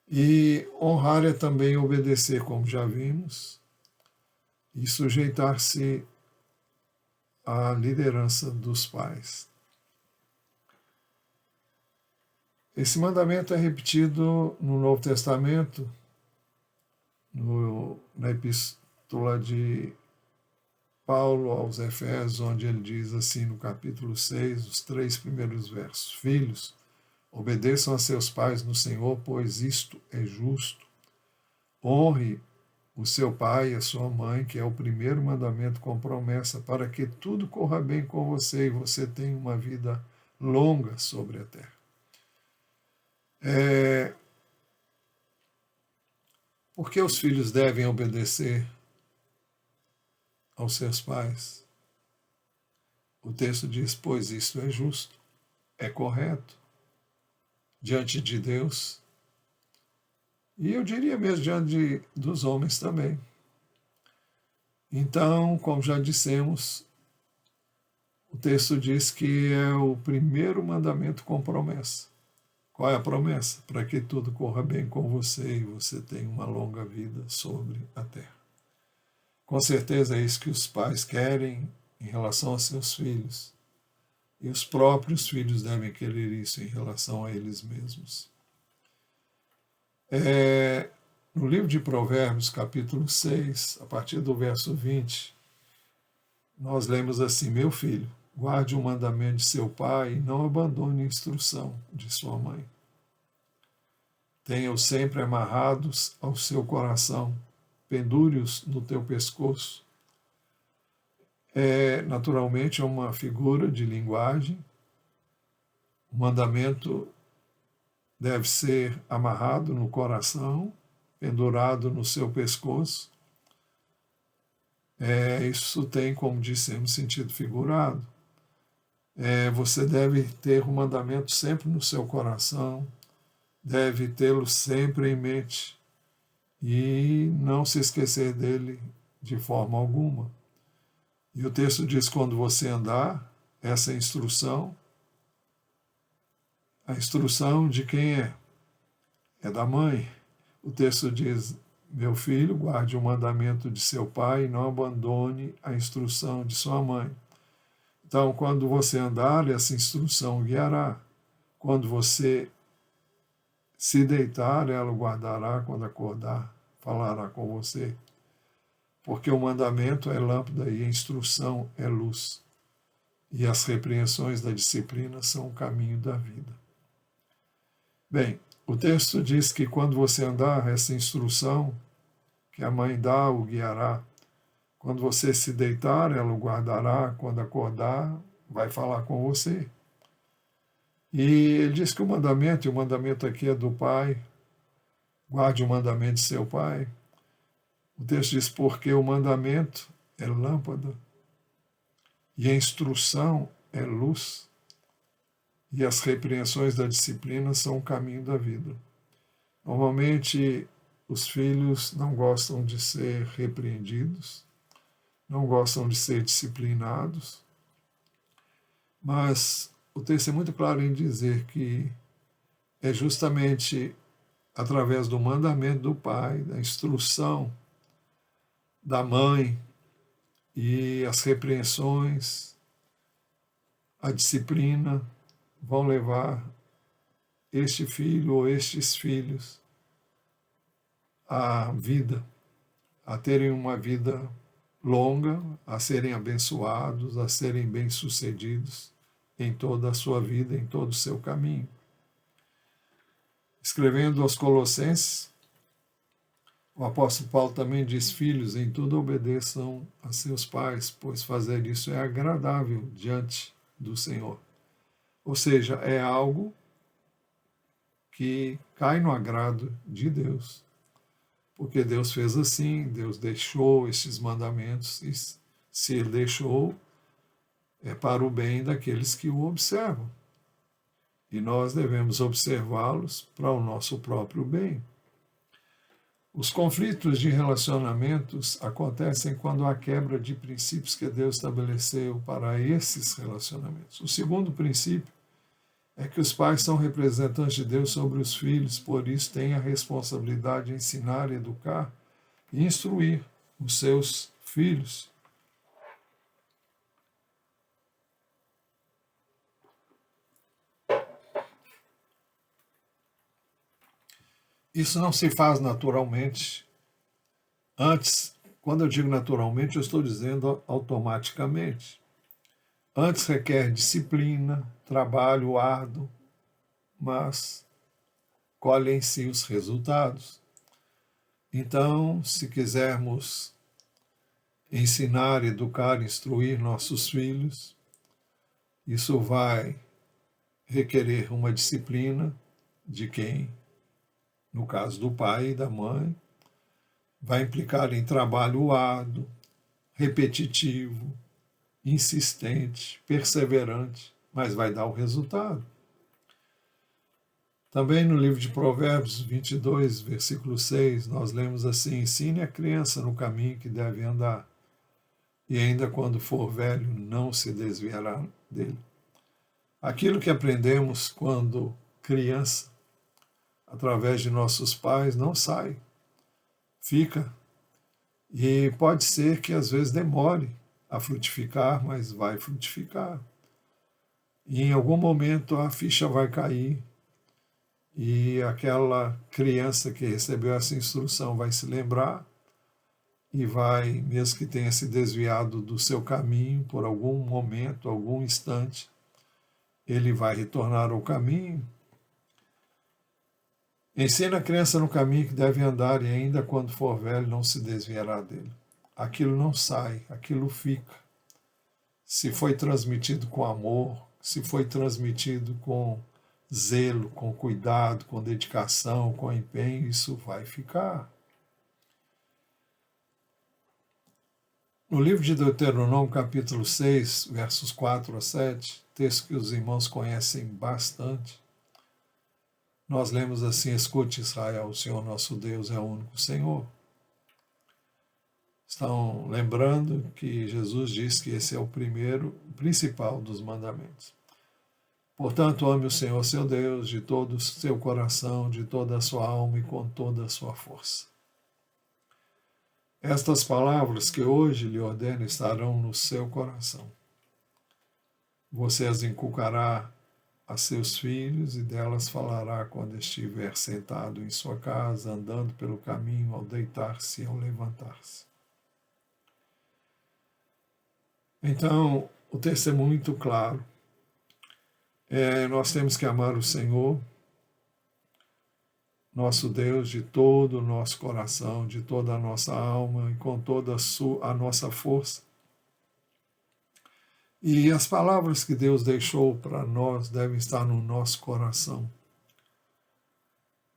E honrar é também obedecer, como já vimos, e sujeitar-se à liderança dos pais. Esse mandamento é repetido no Novo Testamento, na epístola de Paulo aos Efésios, onde ele diz assim no capítulo 6, os 3 primeiros versos: Filhos, obedeçam a seus pais no Senhor, pois isto é justo. Honre o seu pai e a sua mãe, que é o primeiro mandamento com promessa, para que tudo corra bem com você e você tenha uma vida longa sobre a terra. Por que os filhos devem obedecer aos seus pais? O texto diz, pois isto é justo, é correto, diante de Deus, e eu diria mesmo diante dos homens também. Então, como já dissemos, o texto diz que é o primeiro mandamento com promessa. Qual é a promessa? Para que tudo corra bem com você e você tenha uma longa vida sobre a terra. Com certeza é isso que os pais querem em relação a seus filhos. E os próprios filhos devem querer isso em relação a eles mesmos. No livro de Provérbios, capítulo 6, a partir do verso 20, nós lemos assim: Meu filho, guarde o mandamento de seu pai e não abandone a instrução de sua mãe. Tenha-os sempre amarrados ao seu coração, pendure-os no teu pescoço. Naturalmente, é uma figura de linguagem. O mandamento deve ser amarrado no coração, pendurado no seu pescoço. Isso tem, como dissemos, sentido figurado. Você deve ter o mandamento sempre no seu coração, deve tê-lo sempre em mente e não se esquecer dele de forma alguma. E o texto diz, quando você andar, essa instrução, a instrução de quem é? É da mãe. O texto diz, meu filho, guarde o mandamento de seu pai e não abandone a instrução de sua mãe. Então, quando você andar, essa instrução guiará. Quando você se deitar, ela o guardará. Quando acordar, falará com você. Porque o mandamento é lâmpada e a instrução é luz. E as repreensões da disciplina são o caminho da vida. Bem, o texto diz que quando você andar, essa instrução que a mãe dá o guiará. Quando você se deitar, ela o guardará. Quando acordar, vai falar com você. E ele diz que o mandamento, e o mandamento aqui é do pai, guarde o mandamento de seu pai. O texto diz, porque o mandamento é lâmpada e a instrução é luz e as repreensões da disciplina são o caminho da vida. Normalmente, os filhos não gostam de ser repreendidos, não gostam de ser disciplinados, mas o texto é muito claro em dizer que é justamente através do mandamento do pai, da instrução da mãe e as repreensões, a disciplina vão levar este filho ou estes filhos a vida, a terem uma vida longa, a serem abençoados, a serem bem-sucedidos em toda a sua vida, em todo o seu caminho. Escrevendo aos Colossenses, o apóstolo Paulo também diz: filhos, em tudo obedeçam a seus pais, pois fazer isso é agradável diante do Senhor. Ou seja, é algo que cai no agrado de Deus. Porque Deus fez assim, Deus deixou estes mandamentos, e se Ele deixou, é para o bem daqueles que o observam. E nós devemos observá-los para o nosso próprio bem. Os conflitos de relacionamentos acontecem quando há quebra de princípios que Deus estabeleceu para esses relacionamentos. O segundo princípio é que os pais são representantes de Deus sobre os filhos, por isso têm a responsabilidade de ensinar, educar e instruir os seus filhos. Isso não se faz naturalmente. Antes, quando eu digo naturalmente, eu estou dizendo automaticamente. Antes requer disciplina, trabalho árduo, mas colhe em si os resultados. Então, se quisermos ensinar, educar, instruir nossos filhos, isso vai requerer uma disciplina de quem, no caso do pai e da mãe, vai implicar em trabalho árduo, repetitivo, insistente, perseverante, mas vai dar o resultado. Também no livro de Provérbios 22, versículo 6, nós lemos assim: ensine a criança no caminho que deve andar, e ainda quando for velho não se desviará dele. Aquilo que aprendemos quando criança, através de nossos pais, não sai, fica. E pode ser que às vezes demore a frutificar, mas vai frutificar. E em algum momento a ficha vai cair e aquela criança que recebeu essa instrução vai se lembrar e vai, mesmo que tenha se desviado do seu caminho por algum momento, algum instante, ele vai retornar ao caminho. Ensina a criança no caminho que deve andar e ainda quando for velho não se desviará dele. Aquilo não sai, aquilo fica. Se foi transmitido com amor, se foi transmitido com zelo, com cuidado, com dedicação, com empenho, isso vai ficar. No livro de Deuteronômio, capítulo 6, versos 4 a 7, texto que os irmãos conhecem bastante, nós lemos assim: escute, Israel, o Senhor nosso Deus é o único Senhor. Estão lembrando que Jesus disse que esse é o principal dos mandamentos. Portanto, ame o Senhor seu Deus de todo o seu coração, de toda a sua alma e com toda a sua força. Estas palavras que hoje lhe ordeno estarão no seu coração. Você as inculcará a seus filhos e delas falará quando estiver sentado em sua casa, andando pelo caminho, ao deitar-se e ao levantar-se. Então, o texto é muito claro. Nós temos que amar o Senhor, nosso Deus, de todo o nosso coração, de toda a nossa alma e com toda a nossa força. E as palavras que Deus deixou para nós devem estar no nosso coração.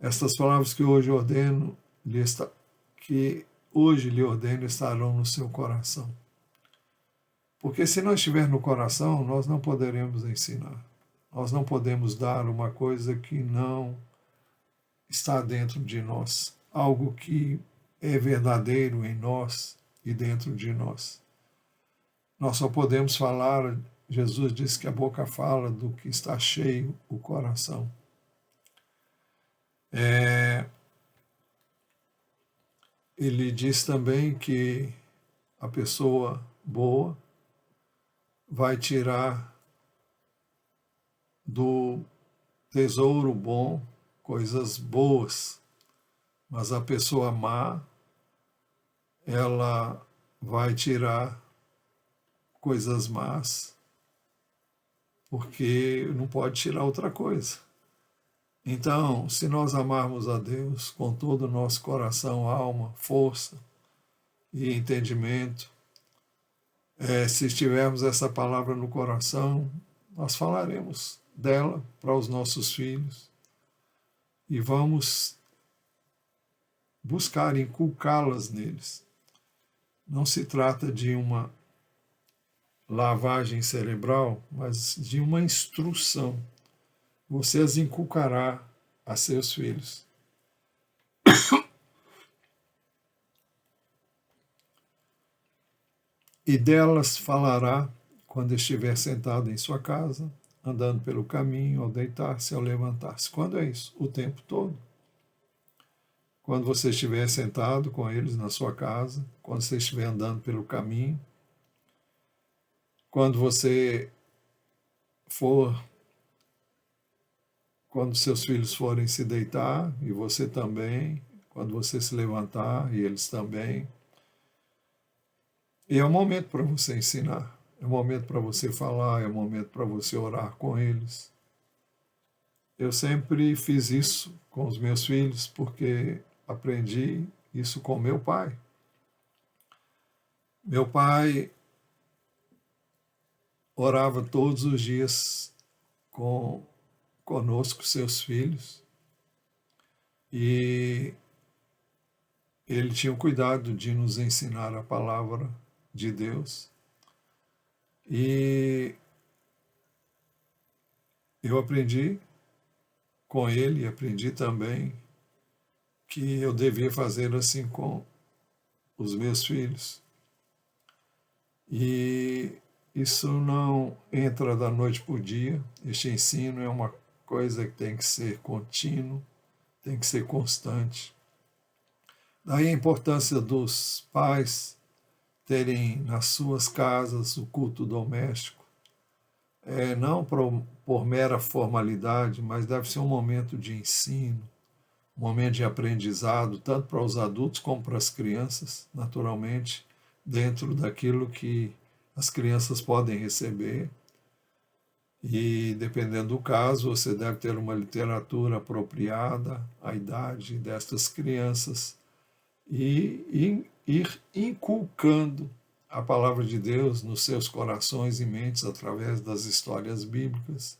Estas palavras que hoje lhe ordeno estarão no seu coração. Porque se não estiver no coração, nós não poderemos ensinar. Nós não podemos dar uma coisa que não está dentro de nós, algo que é verdadeiro em nós e dentro de nós. Nós só podemos falar, Jesus disse que a boca fala do que está cheio o coração. Ele diz também que a pessoa boa vai tirar do tesouro bom, coisas boas, mas a pessoa má, ela vai tirar coisas más, porque não pode tirar outra coisa. Então, se nós amarmos a Deus com todo o nosso coração, alma, força e entendimento, se tivermos essa palavra no coração, nós falaremos dela para os nossos filhos e vamos buscar inculcá-las neles. Não se trata de uma lavagem cerebral, mas de uma instrução. Você as inculcará a seus filhos. E delas falará quando estiver sentado em sua casa, andando pelo caminho, ao deitar-se, ao levantar-se. Quando é isso? O tempo todo. Quando você estiver sentado com eles na sua casa, quando você estiver andando pelo caminho, quando você quando seus filhos forem se deitar, e você também, quando você se levantar, e eles também. E é um momento para você ensinar, é um momento para você falar, é um momento para você orar com eles. Eu sempre fiz isso com os meus filhos, porque aprendi isso com meu pai. Meu pai orava todos os dias conosco, seus filhos, e ele tinha o cuidado de nos ensinar a palavra de Deus. E eu aprendi com ele, aprendi também que eu devia fazer assim com os meus filhos. E isso não entra da noite para o dia. Este ensino é uma coisa que tem que ser contínuo, tem que ser constante. Daí a importância dos pais terem nas suas casas o culto doméstico, não por mera formalidade, mas deve ser um momento de ensino, um momento de aprendizado, tanto para os adultos como para as crianças, naturalmente, dentro daquilo que as crianças podem receber. E, dependendo do caso, você deve ter uma literatura apropriada à idade destas crianças e ir inculcando a palavra de Deus nos seus corações e mentes através das histórias bíblicas.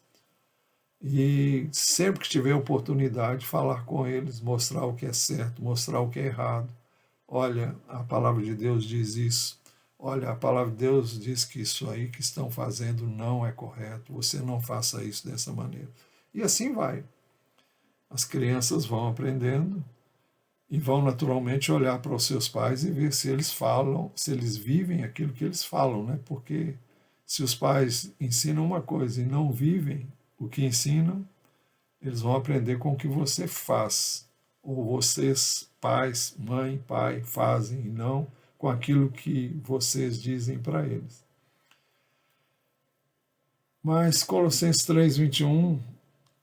E sempre que tiver oportunidade, falar com eles, mostrar o que é certo, mostrar o que é errado. Olha, a palavra de Deus diz isso. Olha, a palavra de Deus diz que isso aí que estão fazendo não é correto. Você não faça isso dessa maneira. E assim vai. As crianças vão aprendendo e vão naturalmente olhar para os seus pais e ver se eles falam, se eles vivem aquilo que eles falam, né? Porque se os pais ensinam uma coisa e não vivem o que ensinam, eles vão aprender com o que você faz, ou vocês, pais, mãe, pai, fazem, e não com aquilo que vocês dizem para eles. Mas Colossenses 3:21,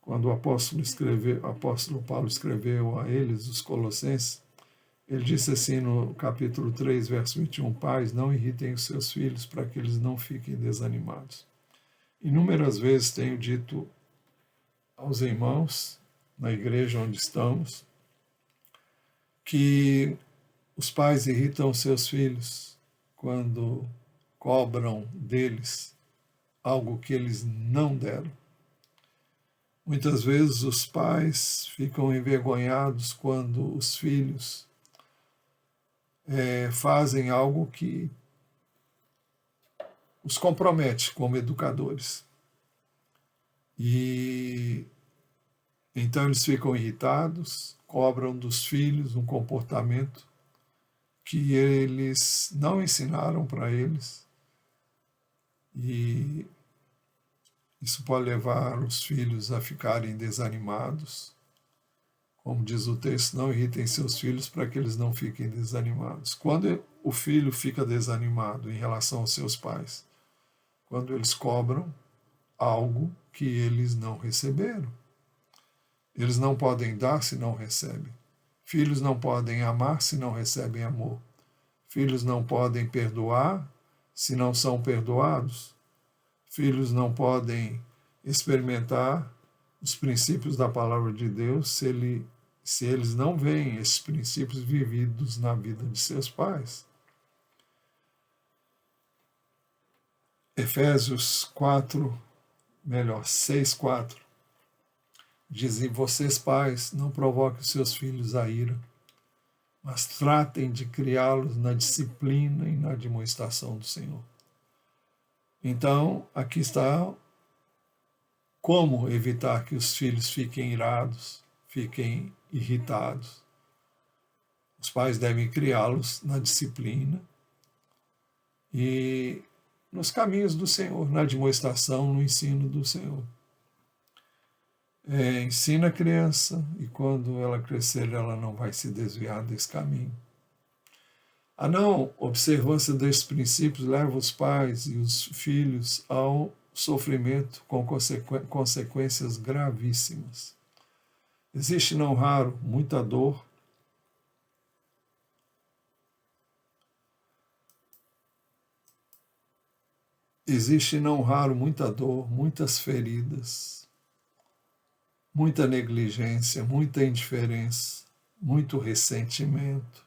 quando o apóstolo Paulo escreveu a eles, os colossenses, ele disse assim no capítulo 3, verso 21, pais, não irritem os seus filhos para que eles não fiquem desanimados. Inúmeras vezes tenho dito aos irmãos, na igreja onde estamos, que os pais irritam seus filhos quando cobram deles algo que eles não deram. Muitas vezes os pais ficam envergonhados quando os filhos fazem algo que os compromete como educadores. E então eles ficam irritados, cobram dos filhos um comportamento que eles não ensinaram para eles. E isso pode levar os filhos a ficarem desanimados. Como diz o texto, não irritem seus filhos para que eles não fiquem desanimados. Quando o filho fica desanimado em relação aos seus pais? Quando eles cobram algo que eles não receberam. Eles não podem dar se não recebem. Filhos não podem amar se não recebem amor. Filhos não podem perdoar se não são perdoados. Filhos não podem experimentar os princípios da palavra de Deus se eles não veem esses princípios vividos na vida de seus pais. Efésios 6:4 dizem: vocês pais, não provoquem os seus filhos a ira, mas tratem de criá-los na disciplina e na admoestação do Senhor. Então, aqui está como evitar que os filhos fiquem irados, fiquem irritados. Os pais devem criá-los na disciplina e nos caminhos do Senhor, na admoestação, no ensino do Senhor. Ensina a criança e quando ela crescer, ela não vai se desviar desse caminho. A não observância desses princípios leva os pais e os filhos ao sofrimento com consequências gravíssimas. Existe não raro muita dor, muitas feridas, muita negligência, muita indiferença, muito ressentimento,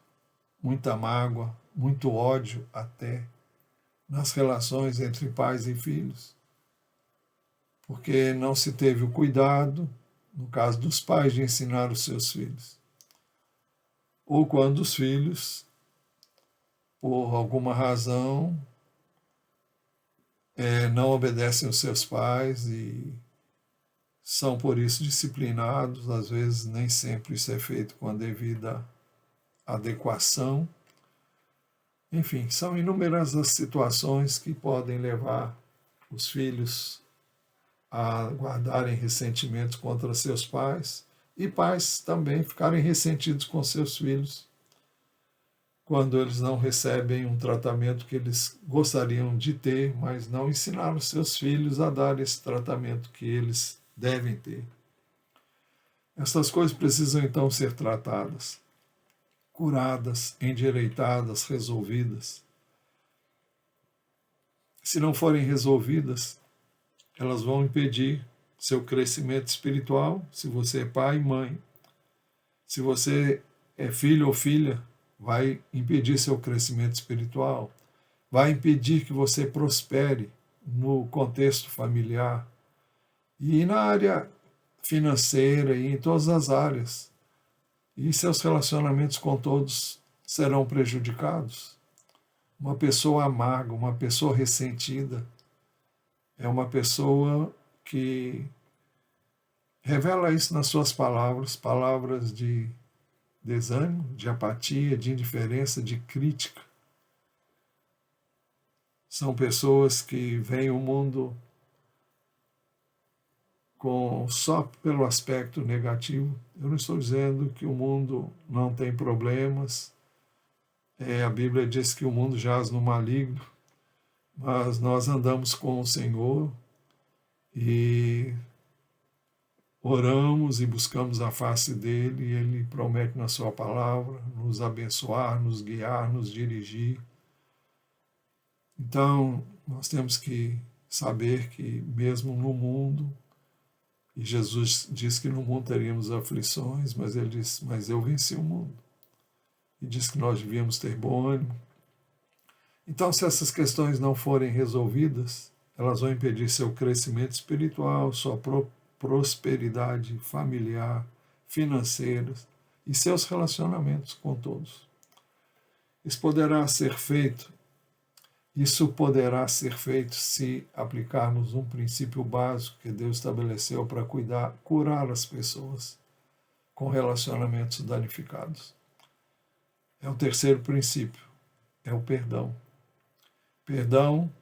muita mágoa, muito ódio até nas relações entre pais e filhos, porque não se teve o cuidado, no caso dos pais, de ensinar os seus filhos. Ou quando os filhos, por alguma razão, não obedecem aos seus pais e são por isso disciplinados, às vezes nem sempre isso é feito com a devida adequação. Enfim, são inúmeras as situações que podem levar os filhos a guardarem ressentimentos contra seus pais e pais também ficarem ressentidos com seus filhos quando eles não recebem um tratamento que eles gostariam de ter, mas não ensinaram os seus filhos a dar esse tratamento que eles devem ter. Essas coisas precisam então ser tratadas, curadas, endireitadas, resolvidas. Se não forem resolvidas, elas vão impedir seu crescimento espiritual, se você é pai e mãe. Se você é filho ou filha, vai impedir seu crescimento espiritual, vai impedir que você prospere no contexto familiar e na área financeira e em todas as áreas. E seus relacionamentos com todos serão prejudicados. Uma pessoa amarga, uma pessoa ressentida, é uma pessoa que revela isso nas suas palavras, palavras de desânimo, de apatia, de indiferença, de crítica. São pessoas que veem o mundo só pelo aspecto negativo. Eu não estou dizendo que o mundo não tem problemas. A Bíblia diz que o mundo jaz no maligno, mas nós andamos com o Senhor e oramos e buscamos a face dele, e ele promete na sua palavra nos abençoar, nos guiar, nos dirigir. Então, nós temos que saber que mesmo no mundo, e Jesus diz que no mundo teríamos aflições, mas ele diz: mas eu venci o mundo. E diz que nós devíamos ter bom ânimo. Então, se essas questões não forem resolvidas, elas vão impedir seu crescimento espiritual, sua prosperidade familiar, financeira e seus relacionamentos com todos. Isso poderá ser feito se aplicarmos um princípio básico que Deus estabeleceu para curar as pessoas com relacionamentos danificados. É o terceiro princípio, é o perdão. Perdão,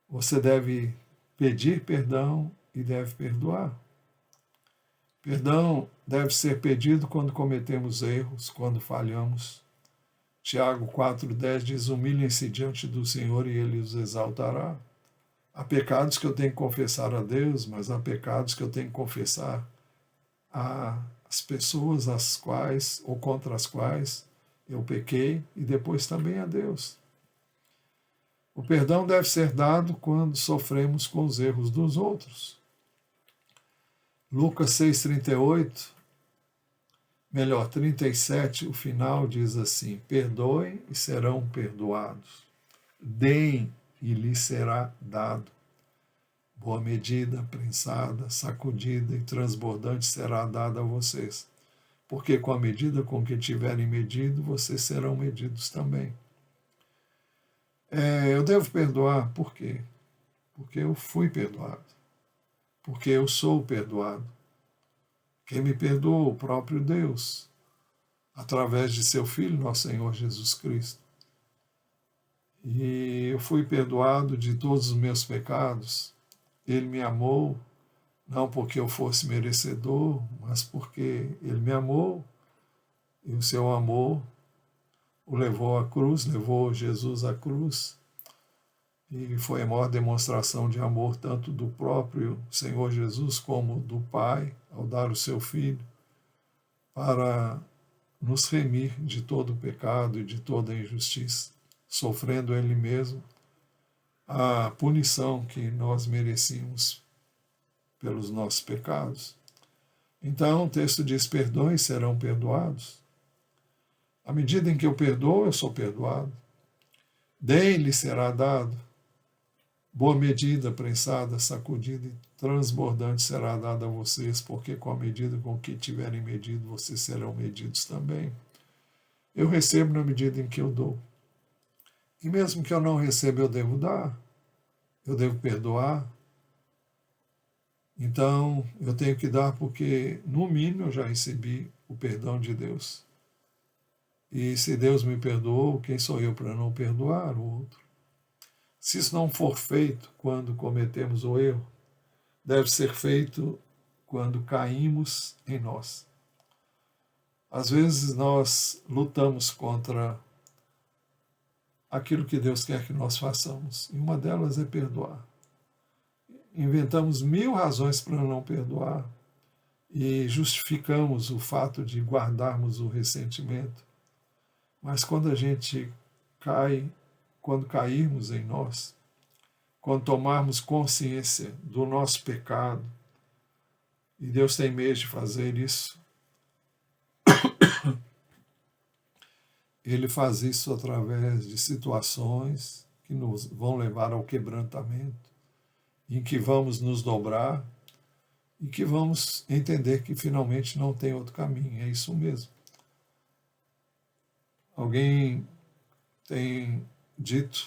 você deve pedir perdão e deve perdoar. Perdão deve ser pedido quando cometemos erros, quando falhamos. Tiago 4,10 diz: humilhem-se diante do Senhor e Ele os exaltará. Há pecados que eu tenho que confessar a Deus, mas há pecados que eu tenho que confessar às pessoas às quais ou contra as quais eu pequei e depois também a Deus. O perdão deve ser dado quando sofremos com os erros dos outros. Lucas 6,38, melhor, 37, o final diz assim: perdoem e serão perdoados. Deem e lhes será dado. Boa medida, prensada, sacudida e transbordante será dada a vocês. Porque com a medida com que tiverem medido, vocês serão medidos também. Eu devo perdoar, por quê? Porque eu fui perdoado. Porque eu sou perdoado. Quem me perdoou? O próprio Deus, através de seu Filho, nosso Senhor Jesus Cristo. E eu fui perdoado de todos os meus pecados. Ele me amou, não porque eu fosse merecedor, mas porque Ele me amou, e o seu amor o levou à cruz, levou Jesus à cruz, e foi a maior demonstração de amor tanto do próprio Senhor Jesus como do Pai, ao dar o seu Filho, para nos remir de todo o pecado e de toda a injustiça, sofrendo Ele mesmo a punição que nós merecíamos pelos nossos pecados. Então o texto diz: perdoem e serão perdoados. À medida em que eu perdoo, eu sou perdoado. Deem-lhe será dado. Boa medida, prensada, sacudida e transbordante será dada a vocês, porque com a medida com que tiverem medido, vocês serão medidos também. Eu recebo na medida em que eu dou. E mesmo que eu não receba, eu devo dar. Eu devo perdoar. Então, eu tenho que dar porque, no mínimo, eu já recebi o perdão de Deus. E se Deus me perdoou, quem sou eu para não perdoar o outro? Se isso não for feito quando cometemos o erro, deve ser feito quando caímos em nós. Às vezes nós lutamos contra aquilo que Deus quer que nós façamos, e uma delas é perdoar. Inventamos 1000 razões para não perdoar e justificamos o fato de guardarmos o ressentimento. Mas quando a gente cai, quando cairmos em nós, quando tomarmos consciência do nosso pecado, e Deus tem meios de fazer isso, Ele faz isso através de situações que nos vão levar ao quebrantamento, em que vamos nos dobrar e que vamos entender que finalmente não tem outro caminho, é isso mesmo. Alguém tem dito,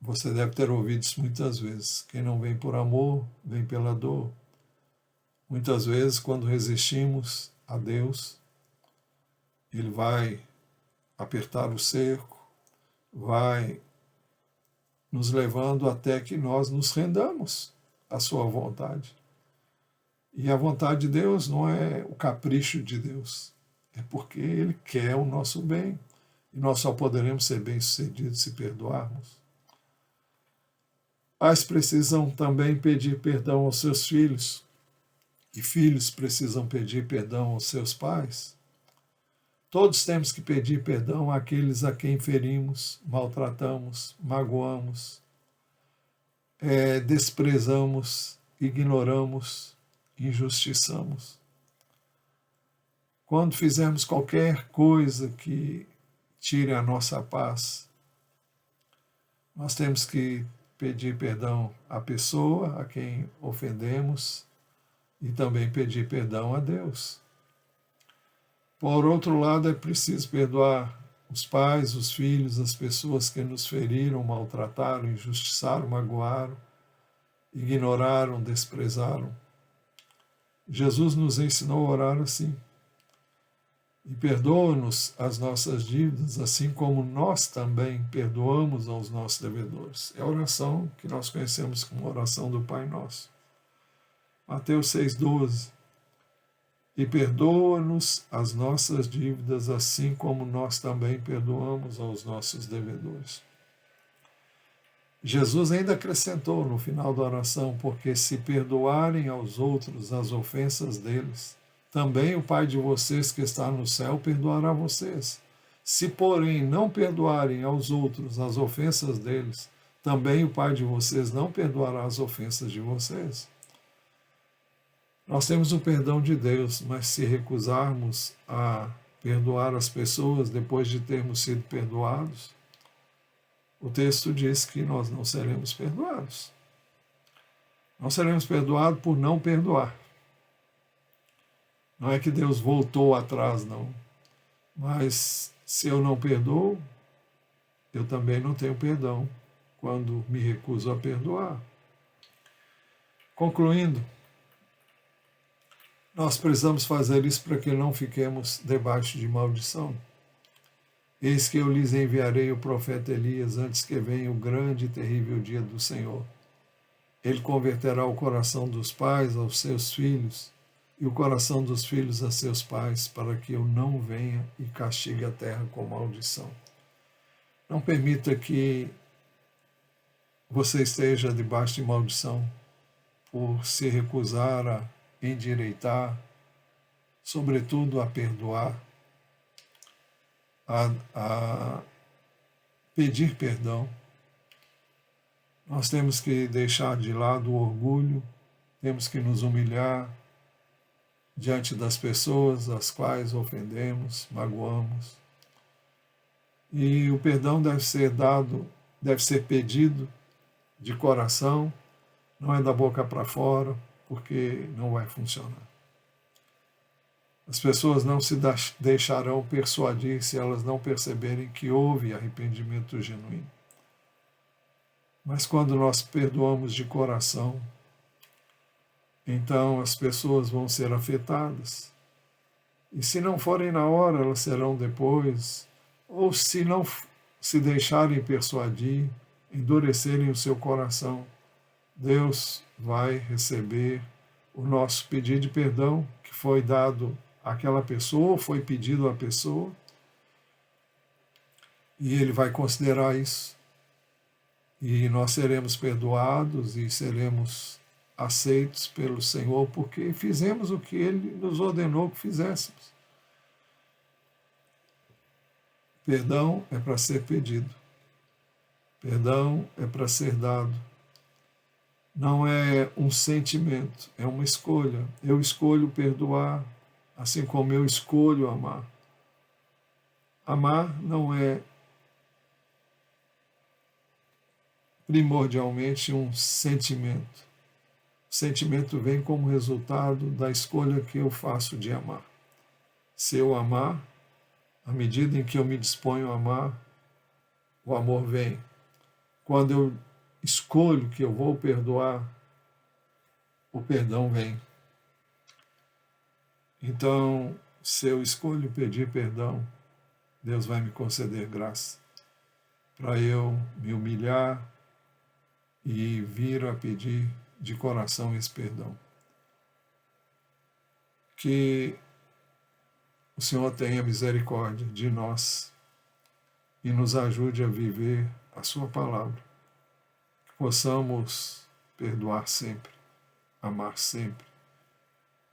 você deve ter ouvido isso muitas vezes: quem não vem por amor, vem pela dor. Muitas vezes, quando resistimos a Deus, Ele vai apertar o cerco, vai nos levando até que nós nos rendamos à sua vontade. E a vontade de Deus não é o capricho de Deus, é porque Ele quer o nosso bem. E nós só poderemos ser bem-sucedidos se perdoarmos. Pais precisam também pedir perdão aos seus filhos, e filhos precisam pedir perdão aos seus pais. Todos temos que pedir perdão àqueles a quem ferimos, maltratamos, magoamos, desprezamos, ignoramos, injustiçamos. Quando fizermos qualquer coisa que tire a nossa paz, nós temos que pedir perdão à pessoa a quem ofendemos e também pedir perdão a Deus. Por outro lado, é preciso perdoar os pais, os filhos, as pessoas que nos feriram, maltrataram, injustiçaram, magoaram, ignoraram, desprezaram. Jesus nos ensinou a orar assim: e perdoa-nos as nossas dívidas, assim como nós também perdoamos aos nossos devedores. É a oração que nós conhecemos como oração do Pai Nosso. Mateus 6,12. E perdoa-nos as nossas dívidas, assim como nós também perdoamos aos nossos devedores. Jesus ainda acrescentou no final da oração: porque se perdoarem aos outros as ofensas deles, também o Pai de vocês que está no céu perdoará vocês. Se, porém, não perdoarem aos outros as ofensas deles, também o Pai de vocês não perdoará as ofensas de vocês. Nós temos o perdão de Deus, mas se recusarmos a perdoar as pessoas depois de termos sido perdoados, o texto diz que nós não seremos perdoados. Não seremos perdoados por não perdoar. Não é que Deus voltou atrás, não. Mas se eu não perdoo, eu também não tenho perdão quando me recuso a perdoar. Concluindo, nós precisamos fazer isso para que não fiquemos debaixo de maldição. Eis que eu lhes enviarei o profeta Elias antes que venha o grande e terrível dia do Senhor. Ele converterá o coração dos pais aos seus filhos e o coração dos filhos a seus pais, para que eu não venha e castigue a terra com maldição. Não permita que você esteja debaixo de maldição por se recusar a endireitar, sobretudo a perdoar, a pedir perdão. Nós temos que deixar de lado o orgulho, temos que nos humilhar diante das pessoas as quais ofendemos, magoamos. E o perdão deve ser pedido de coração, não é da boca para fora, porque não vai funcionar. As pessoas não se deixarão persuadir se elas não perceberem que houve arrependimento genuíno. Mas quando nós perdoamos de coração, então as pessoas vão ser afetadas. E se não forem na hora, elas serão depois. Ou se não se deixarem persuadir, endurecerem o seu coração, Deus vai receber o nosso pedido de perdão que foi dado àquela pessoa, foi pedido à pessoa, e Ele vai considerar isso. E nós seremos perdoados e seremos aceitos pelo Senhor, porque fizemos o que Ele nos ordenou que fizéssemos. Perdão é para ser pedido. Perdão é para ser dado. Não é um sentimento, é uma escolha. Eu escolho perdoar, assim como eu escolho amar. Amar não é primordialmente um sentimento. O sentimento vem como resultado da escolha que eu faço de amar. Se eu amar, à medida em que eu me disponho a amar, o amor vem. Quando eu escolho que eu vou perdoar, o perdão vem. Então, se eu escolho pedir perdão, Deus vai me conceder graça para eu me humilhar e vir a pedir de coração esse perdão. Que o Senhor tenha misericórdia de nós e nos ajude a viver a sua palavra. Que possamos perdoar sempre, amar sempre,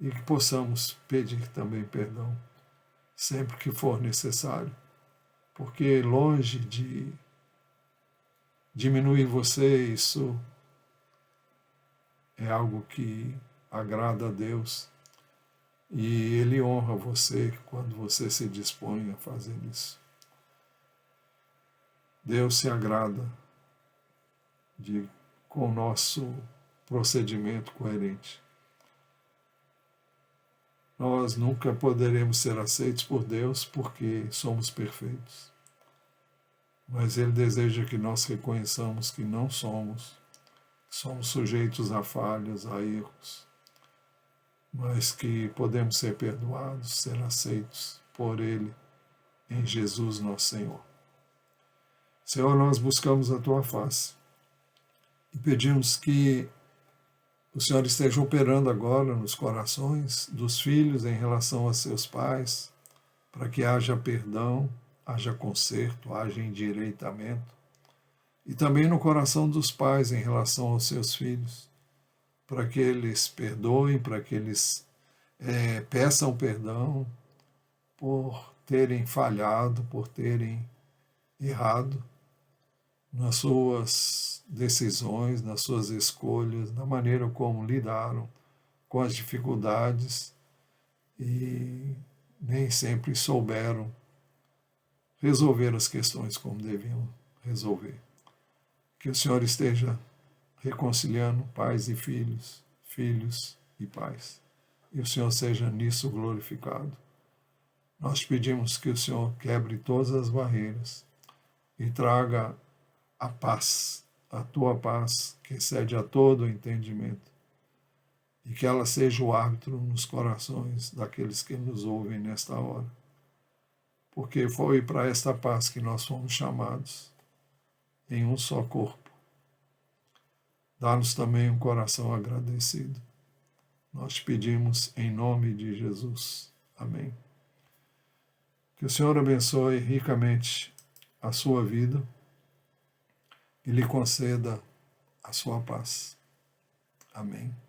e que possamos pedir também perdão sempre que for necessário, porque longe de diminuir você, isso é algo que agrada a Deus e Ele honra você quando você se dispõe a fazer isso. Deus se agrada com o nosso procedimento coerente. Nós nunca poderemos ser aceitos por Deus porque somos perfeitos. Mas Ele deseja que nós reconheçamos que não somos sujeitos a falhas, a erros, mas que podemos ser perdoados, ser aceitos por Ele, em Jesus nosso Senhor. Senhor, nós buscamos a Tua face e pedimos que o Senhor esteja operando agora nos corações dos filhos em relação a seus pais, para que haja perdão, haja conserto, haja endireitamento, e também no coração dos pais em relação aos seus filhos, para que eles perdoem, para que eles peçam perdão por terem falhado, por terem errado nas suas decisões, nas suas escolhas, na maneira como lidaram com as dificuldades e nem sempre souberam resolver as questões como deviam resolver. Que o Senhor esteja reconciliando pais e filhos, filhos e pais, e o Senhor seja nisso glorificado. Nós pedimos que o Senhor quebre todas as barreiras e traga a paz, a tua paz, que excede a todo o entendimento, e que ela seja o árbitro nos corações daqueles que nos ouvem nesta hora, porque foi para esta paz que nós fomos chamados, em um só corpo. Dá-nos também um coração agradecido. Nós pedimos em nome de Jesus. Amém. Que o Senhor abençoe ricamente a sua vida e lhe conceda a sua paz. Amém.